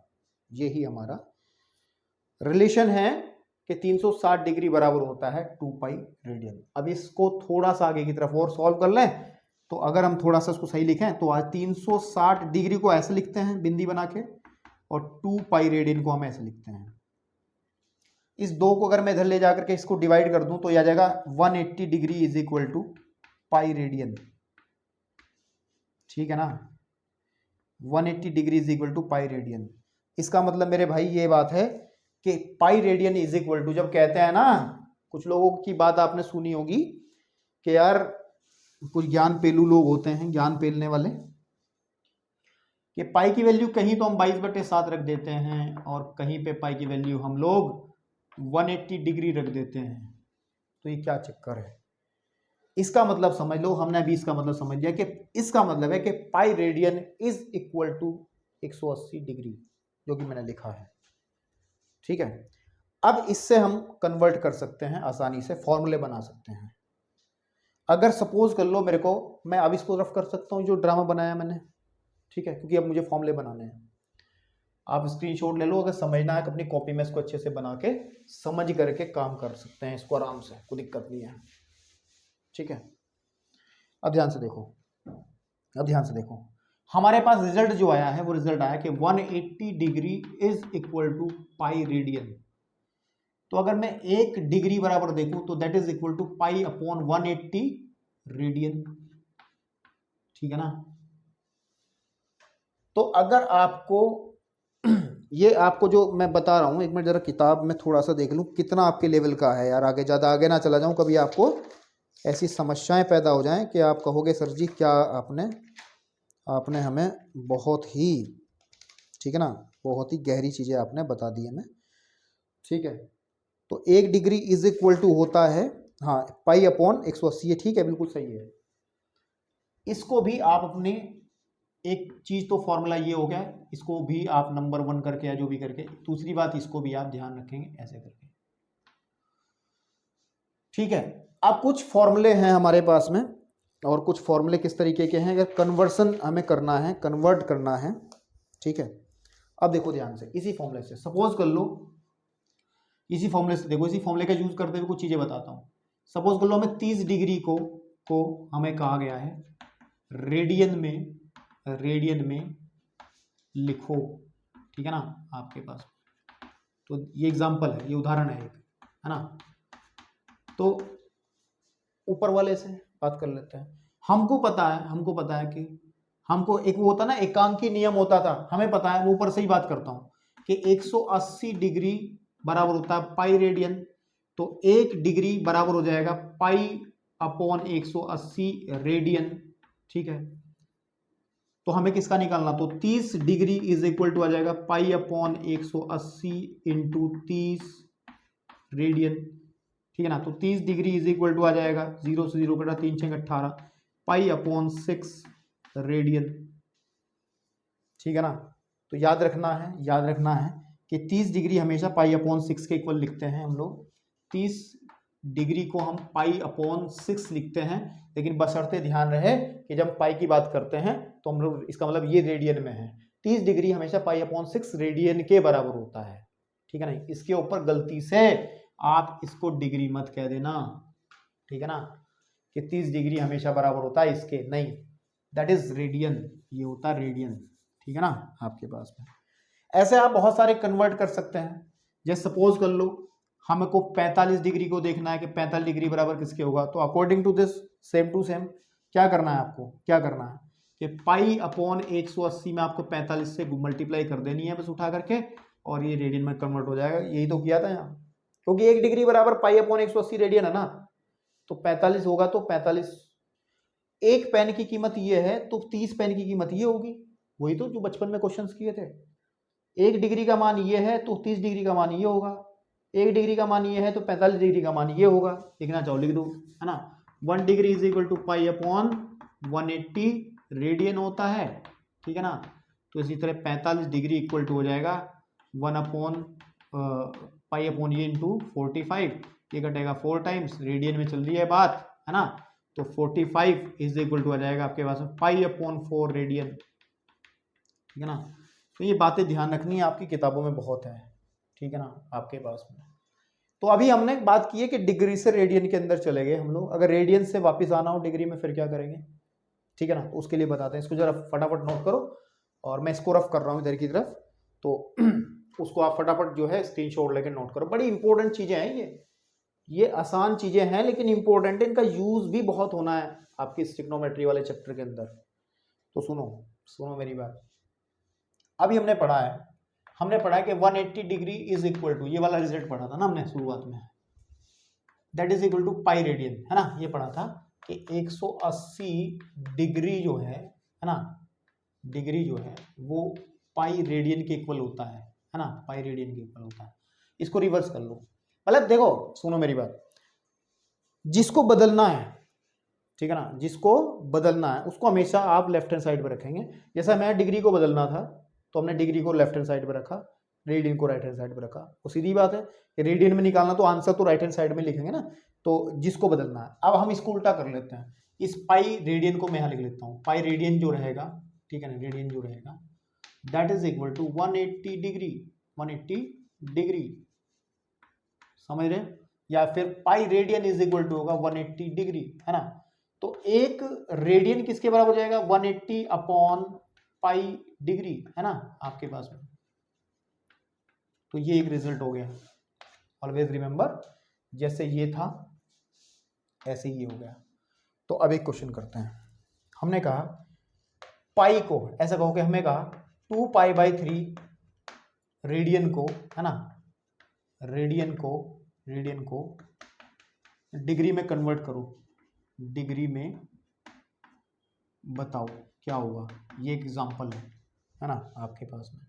यही हमारा रिलेशन है कि 360 डिग्री बराबर होता है 2 पाई रेडियन। अब इसको थोड़ा सा आगे की तरफ और सॉल्व कर लें, तो अगर हम थोड़ा सा इसको सही लिखें तो आज 360 डिग्री को ऐसे लिखते हैं बिंदी बना के, और 2 पाई रेडियन को हम ऐसे लिखते हैं। इस 2 को अगर मैं इधर ले जाकर के इसको डिवाइड कर दूं तो यह आ जाएगा 180 degree is equal to pi radian. ठीक है ना, 180 degree is equal to pi radian. इसका मतलब मेरे भाई ये बात है कि pi radian is equal to, जब कहते हैं ना, कुछ लोगों की बात आपने सुनी होगी कि यार कुछ ज्ञान पेलू लोग होते हैं, ज्ञान पेलने वाले, कि पाई की वैल्यू कहीं तो हम 22/7 रख देते हैं और कहीं पे पाई की वैल्यू हम लोग 180 डिग्री रख देते हैं। तो ये क्या चक्कर है? इसका मतलब समझ लो, हमने अभी इसका मतलब समझ लिया कि इसका मतलब है कि pi radian is equal to 180 degree, जो कि मैंने लिखा है। ठीक है, अब इससे हम कन्वर्ट कर सकते हैं, आसानी से फॉर्मूले बना सकते हैं। अगर सपोज कर लो मेरे को, मैं अब इसको रफ कर सकता हूँ जो ड्रामा बनाया मैंने, ठीक है, क्योंकि अब मुझे फॉर्मूले बनाने हैं। आप स्क्रीनशॉट ले लो, अगर समझना है अपनी कॉपी में इसको अच्छे से बना के समझ करके काम कर सकते हैं इसको आराम से, कोई दिक्कत नहीं है। ठीक है, अब ध्यान से देखो, अब ध्यान से देखो, हमारे पास रिजल्ट जो आया है वो रिजल्ट आया कि 180 degree is equal to pi radian. तो अगर मैं 1 डिग्री बराबर देखूं तो that is equal to pi upon 180 radian. ठीक है ना? तो अगर आपको ये आपको जो मैं बता रहा हूं, एक मिनट जरा किताब में थोड़ा सा देख लूं कितना आपके लेवल का है यार, आगे ज़्यादा आगे ना चला जाऊं, कभी आपको ऐसी समस्याएं पैदा हो जाएं कि आप कहोगे सर जी क्या आपने हमें बहुत ही, ठीक है ना, बहुत ही गहरी चीज़ें आपने बता दी हमें। ठीक है, तो 1 डिग्री इज इक्वल टू होता है, हाँ, पाई अपॉन 180। ठीक है, बिल्कुल सही है। इसको भी आप अपने, एक चीज तो फॉर्मूला ये हो गया, इसको भी आप नंबर 1 करके या जो भी करके, दूसरी बात इसको भी आप ध्यान रखेंगे ऐसे करके। ठीक है, अब कुछ फॉर्मूले हैं हमारे पास में, और कुछ फॉर्मूले किस तरीके के हैं, अगर कन्वर्सन हमें करना है, कन्वर्ट करना है। ठीक है, अब देखो ध्यान से, इसी फॉर्मूले से सपोज कर लो, इसी फॉर्मूले से देखो, इसी फॉर्मूले का यूज करते हुए कुछ चीजें बताता हूं। सपोज कर लो हमें 30 डिग्री को हमें कहा गया है रेडियन में लिखो। ठीक है ना, आपके पास तो ये एग्जांपल है, ये उदाहरण है एक, है ना। तो ऊपर वाले से बात कर लेते हैं। हमको पता है कि हमको एक वो होता ना, एकांकी नियम होता था, हमें पता है, वो ऊपर से ही बात करता हूं कि 180 डिग्री बराबर होता है पाई रेडियन। तो 1 डिग्री बराबर हो जाएगा पाई अपॉन 180 रेडियन। ठीक है, तो हमें किसका निकालना, तो 30 डिग्री इज इक्वल टू आ जाएगा पाई अपॉन 180 इंटू 30 रेडियन। ठीक है ना, तो 30 डिग्री इज इक्वल टू आ जाएगा, 0 से 0 कटा, 3 6 18 पाई अपॉन 6 रेडियन। ठीक है ना, तो याद रखना है कि 30 डिग्री हमेशा पाई अपॉन 6 के इक्वल लिखते हैं हम लोग। 30 डिग्री को हम पाई अपॉन 6 लिखते हैं, लेकिन बशर्ते ध्यान रहे कि जब पाई की बात करते हैं तो हम लोग, इसका मतलब ये रेडियन में है। 30 डिग्री हमेशा पाई अपॉन 6 रेडियन के बराबर होता है। ठीक है ना, इसके ऊपर गलती से आप इसको डिग्री मत कह देना। ठीक है ना, कि 30 डिग्री हमेशा बराबर होता है इसके, नहीं, दैट इज रेडियन, ये होता है रेडियन। ठीक है ना, आपके पास में ऐसे आप बहुत सारे कन्वर्ट कर सकते हैं। जैसे सपोज कर लो हमको 45 डिग्री को देखना है कि 45 डिग्री बराबर किसके होगा, तो according to this same to same क्या करना है, आपको क्या करना है कि पाई अपॉन 180 में आपको 45 से मल्टीप्लाई कर देनी है बस उठा करके, और ये रेडियन में कन्वर्ट हो जाएगा। यही तो किया था यहाँ, क्योंकि 1 डिग्री बराबर पाई अपॉन 180 रेडियन है ना, तो 45 होगा, तो 45, एक पेन की कीमत ये है तो 30 पेन की कीमत ये होगी। वही तो जो बचपन में क्वेश्चंस किए थे, 1 डिग्री का मान ये है तो 30 डिग्री का मान ये होगा, 1 डिग्री का मान ये है तो 45 डिग्री का मान ये होगा। लिखना चाहो लिख दो, है ना। 1 degree is equal to pi upon 180 radian होता है। ठीक है ना, तो इसी तरह 45 डिग्री इक्वल टू हो जाएगा 1 अपॉन पाई अपॉन ये इंटू 45, ये कटेगा 4 टाइम्स, रेडियन में चल रही है बात, है ना। तो 45 इज इक्वल टू आ जाएगा आपके पास में पाई अपॉन 4 रेडियन। ठीक है ना, तो ये बातें ध्यान रखनी है, आपकी किताबों में बहुत है। ठीक है ना, आपके पास में। तो अभी हमने बात की है कि डिग्री से रेडियन के अंदर चले गए हम लोग, अगर रेडियन से वापस आना हो डिग्री में फिर क्या करेंगे। ठीक है ना, तो उसके लिए बताते हैं, इसको जरा फटाफट नोट करो, और मैं इसको रफ कर रहा हूँ इधर की तरफ, तो उसको आप फटाफट जो है स्क्रीनशॉट लेकर नोट करो। बड़ी इंपॉर्टेंट चीजें हैं ये आसान चीजें हैं लेकिन इंपॉर्टेंट है, इनका यूज भी बहुत होना है आपकी ट्रिग्नोमेट्री वाले चैप्टर के अंदर। तो सुनो मेरी बात, अभी हमने पढ़ा है कि 180 डिग्री इज इक्वल टू, ये वाला रिजल्ट पढ़ा था ना हमने शुरुआत में, that is equal to pi radian, है ना, ये पढ़ा था कि 180 डिग्री जो है ना, डिग्री जो है वो पाई रेडियन के इक्वल होता है ना, पाई रेडियन के इक्वल होता है। इसको रिवर्स कर लो, मतलब देखो सुनो मेरी बात, जिसको बदलना है, ठीक है ना, जिसको बदलना है उसको हमेशा आप लेफ्ट हैंड साइड पर रखेंगे। जैसा मैं डिग्री को बदलना था तो हमने डिग्री को लेफ्ट हैंड साइड पर रखा, रेडियन को राइट हैंड साइड पर रखा। वो सीधी बात है कि रेडियन में निकालना तो आंसर तो राइट हैंड साइड में लिखेंगे ना, तो जिसको बदलना है। अब हम इसको उल्टा कर लेते हैं, इस पाई रेडियन को मैं यहाँ लिख लेता हूँ, पाई रेडियन जो रहेगा, ठीक है ना, रेडियन जो रहेगा that is equal to 180 degree, 180 degree, समझ रहे, या फिर pi radian is equal to होगा 180 डिग्री, है ना। तो एक रेडियन किसके बराबर हो जाएगा, 180 अपॉन पाई डिग्री, है ना आपके पास में। तो ये एक रिजल्ट हो गया, ऑलवेज रिमेंबर, जैसे ये था ऐसे ही हो गया। तो अब एक क्वेश्चन करते हैं, हमने कहा पाई को, ऐसा कहो कि हमें कहा 2 पाई बाई 3 रेडियन को, है ना, रेडियन को डिग्री में कन्वर्ट करो, डिग्री में बताओ क्या होगा। ये एग्जाम्पल है ना आपके पास में,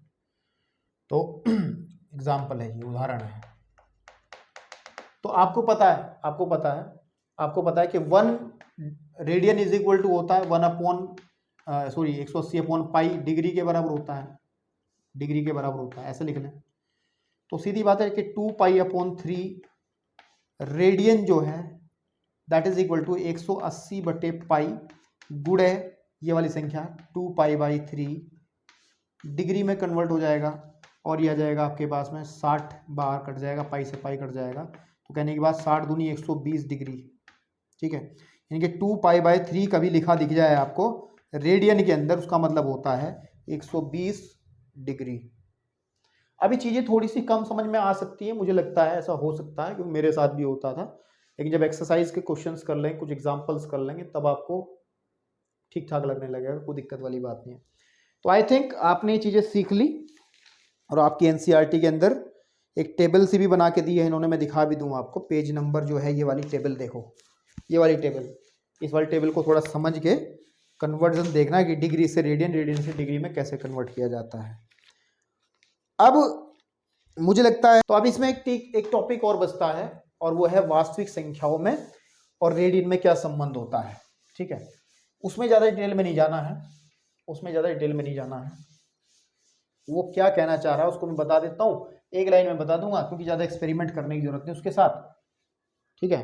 तो एग्जाम्पल है, ये उदाहरण है। तो आपको पता है कि 1 रेडियन इज इक्वल टू होता है 180 अपॉन पाई डिग्री के बराबर होता है, डिग्री के बराबर होता है, ऐसे लिख लें। तो सीधी बात है कि 2 पाई अपॉन 3 रेडियन जो है दैट इज इक्वल टू 180 बटे पाई गुणे ये वाली संख्या 2 पाई बाई 3 डिग्री में कन्वर्ट हो जाएगा, और ये आ जाएगा आपके पास में 60 बाहर कट जाएगा, पाई से पाई कट जाएगा, तो कहने के बाद 60 दूनी 120 डिग्री, ठीक है। यानी कि 2 पाई बाई 3 कभी लिखा दिख जाए आपको रेडियन के अंदर, उसका मतलब होता है 120 डिग्री। अभी चीज़ें थोड़ी सी कम समझ में आ सकती है, मुझे लगता है ऐसा हो सकता है, क्योंकि मेरे साथ भी होता था, लेकिन जब एक्सरसाइज के क्वेश्चंस कर लेंगे, कुछ एग्जांपल्स कर लेंगे, तब आपको ठीक ठाक लगने लगेगा, कोई दिक्कत वाली बात नहीं है। तो आई थिंक आपने ये चीज़ें सीख ली, और आपकी एनसीईआरटी के अंदर एक टेबल सी भी बना के दी है इन्होंने, मैं दिखा भी दूँ आपको, पेज नंबर जो है ये वाली टेबल देखो, ये वाली टेबल, इस वाली टेबल को थोड़ा समझ के कन्वर्जन देखना कि डिग्री से रेडियन, रेडियन से डिग्री में कैसे कन्वर्ट किया जाता है। अब मुझे लगता है तो अब इसमें एक टॉपिक और बचता है, और वो है वास्तविक संख्याओं में और रेडियन में क्या संबंध होता है, ठीक है। उसमें ज़्यादा डिटेल में नहीं जाना है, वो क्या कहना चाह रहा है उसको मैं बता देता हूँ, एक लाइन में बता दूंगा, क्योंकि ज़्यादा एक्सपेरिमेंट करने की जरूरत नहीं उसके साथ, ठीक है,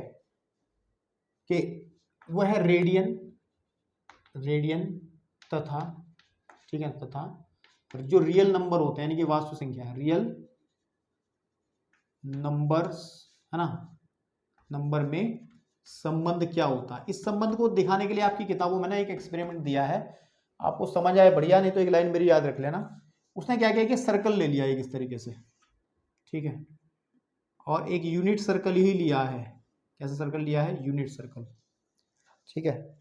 कि वो है रेडियन तथा, ठीक है, तथा जो रियल नंबर होते हैं, यानी कि वास्तु संख्या है, रियल नंबर्स, है ना, नंबर में संबंध क्या होता है। इस संबंध को दिखाने के लिए आपकी किताबों में ना एक एक्सपेरिमेंट दिया है, आपको समझ आए बढ़िया, नहीं तो एक लाइन मेरी याद रख लेना। उसने क्या किया कि सर्कल ले लिया एक इस तरीके से, ठीक है, और एक यूनिट सर्कल ही लिया है। कैसे सर्कल लिया है, यूनिट सर्कल, ठीक है।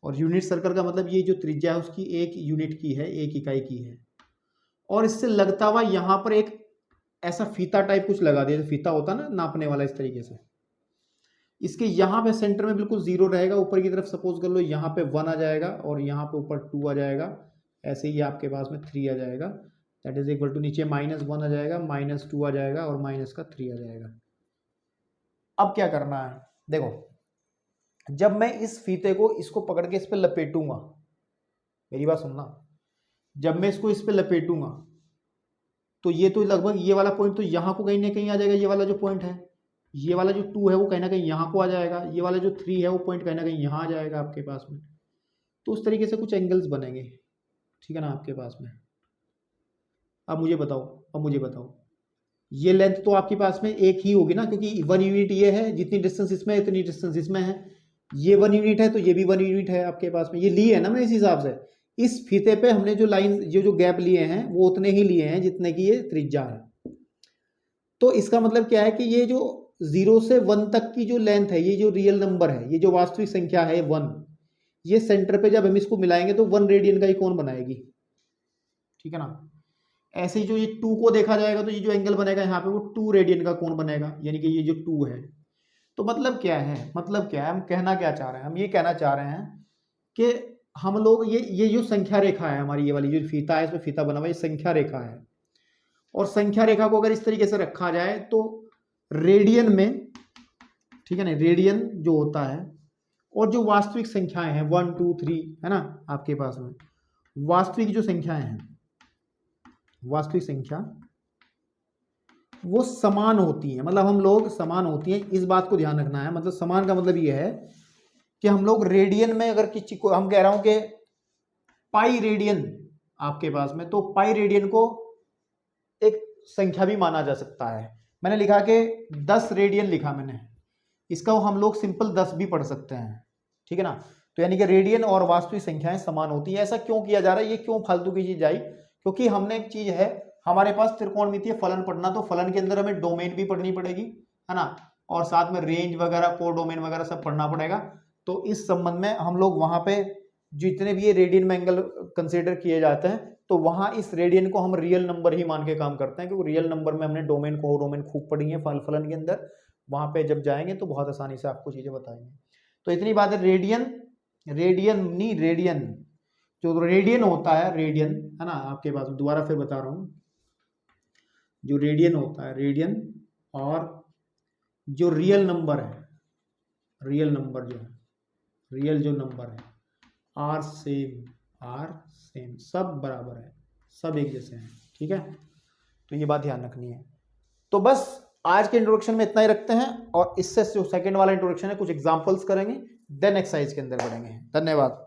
और यूनिट सर्कल का मतलब ये जो त्रिज्या है उसकी 1 यूनिट की है, 1 इकाई की है, और इससे लगता हुआ यहाँ पर एक ऐसा फीता टाइप कुछ लगा दिया, फीता होता ना नापने वाला, इस तरीके से। इसके यहाँ पे सेंटर में बिल्कुल 0 रहेगा, ऊपर की तरफ सपोज कर लो यहाँ पे 1 आ जाएगा, और यहाँ पे ऊपर 2 आ जाएगा, ऐसे ही आपके पास में 3 आ जाएगा, दैट इज इक्वल टू नीचे -1 आ जाएगा, -2 आ जाएगा, और -3 आ जाएगा। अब क्या करना है, देखो, जब मैं इस फीते को इसको पकड़ के इस पर लपेटूंगा, मेरी बात सुनना, जब मैं इसको इस पर लपेटूंगा तो ये तो लगभग ये वाला पॉइंट तो यहाँ को कहीं ना कहीं आ जाएगा, ये वाला जो पॉइंट है, ये वाला जो 2 है वो कहीं ना कहीं यहाँ को आ जाएगा, ये वाला जो 3 है वो पॉइंट कहीं ना कहीं यहाँ आ जाएगा आपके पास में। तो उस तरीके से कुछ एंगल्स बनेंगे, ठीक है ना आपके पास में। अब मुझे बताओ ये लेंथ तो आपके पास में एक ही होगी ना, क्योंकि 1 यूनिट ये है, जितनी डिस्टेंस इसमें है इतनी डिस्टेंस इसमें है, ये 1 यूनिट है तो ये भी 1 यूनिट है आपके पास में, ये लिए है ना मैं इस हिसाब से। इस फीते पे हमने जो लाइन जो गैप लिए हैं वो उतने ही लिए हैं जितने की ये त्रिज्या है। तो इसका मतलब क्या है कि ये जो 0 से 1 तक की जो लेंथ है, ये जो रियल नंबर है, ये जो वास्तविक संख्या है 1, ये सेंटर पे जब हम इसको मिलाएंगे तो 1 रेडियन का ही कोण बनाएगी, ठीक है ना। ऐसे ही जो ये 2 को देखा जाएगा तो ये जो एंगल बनेगा यहाँ पे वो 2 रेडियन का कोण बनेगा, यानी कि ये जो 2 है। तो मतलब क्या है, मतलब क्या है, हम कहना क्या चाह रहे हैं, हम ये कहना चाह रहे हैं कि हम लोग ये जो संख्या रेखा है हमारी, ये वाली जो फीता है, इसमें फीता बना हुआ, ये संख्या रेखा है। और संख्या रेखा को अगर इस तरीके से रखा जाए तो रेडियन में, ठीक है ना, रेडियन जो होता है और जो वास्तविक संख्याएं हैं 1 2 3 है ना आपके पास में, वास्तविक जो संख्याएं हैं, वास्तविक संख्या वो समान होती है, मतलब हम लोग समान होती हैं, इस बात को ध्यान रखना है। मतलब समान का मतलब ये है कि हम लोग रेडियन में अगर किसी को, हम कह रहा हूं कि पाई रेडियन आपके पास में, तो पाई रेडियन को एक संख्या भी माना जा सकता है। मैंने लिखा कि 10 रेडियन लिखा मैंने, इसका हम लोग सिंपल 10 भी पढ़ सकते हैं, ठीक है ना। तो यानी कि रेडियन और वास्तविक संख्याएं समान होती है। ऐसा क्यों किया जा रहा है, ये क्यों फालतू की चीज आई, क्योंकि हमने एक चीज है हमारे पास त्रिकोणमितीय फलन पढ़ना, तो फलन के अंदर हमें डोमेन भी पढ़नी पड़ेगी, है ना, और साथ में रेंज वगैरह, कोडोमेन वगैरह सब पढ़ना पड़ेगा। तो इस संबंध में हम लोग वहां पे जितने भी ये रेडियन में एंगल कंसिडर किए जाते हैं, तो वहां इस रेडियन को हम रियल नंबर ही मान के काम करते हैं, क्योंकि रियल नंबर में हमने डोमेन कोडोमेन खूब पढ़ी है फलन के अंदर। वहां पे जब जाएंगे तो बहुत आसानी से आपको चीजें बताएंगे। तो इतनी बात है। रेडियन जो रेडियन होता है, रेडियन है ना आपके पास, दोबारा फिर बता रहा हूं, जो रेडियन होता है, रेडियन और जो रियल नंबर है, रियल नंबर जो है, रियल जो नंबर है, आर सेम सब बराबर है, सब एक जैसे हैं, ठीक है। तो ये बात ध्यान रखनी है। तो बस आज के इंट्रोडक्शन में इतना ही रखते हैं, और इससे जो सेकंड वाला इंट्रोडक्शन है कुछ एग्जांपल्स करेंगे, देन एक्सरसाइज के अंदर बढ़ेंगे। धन्यवाद।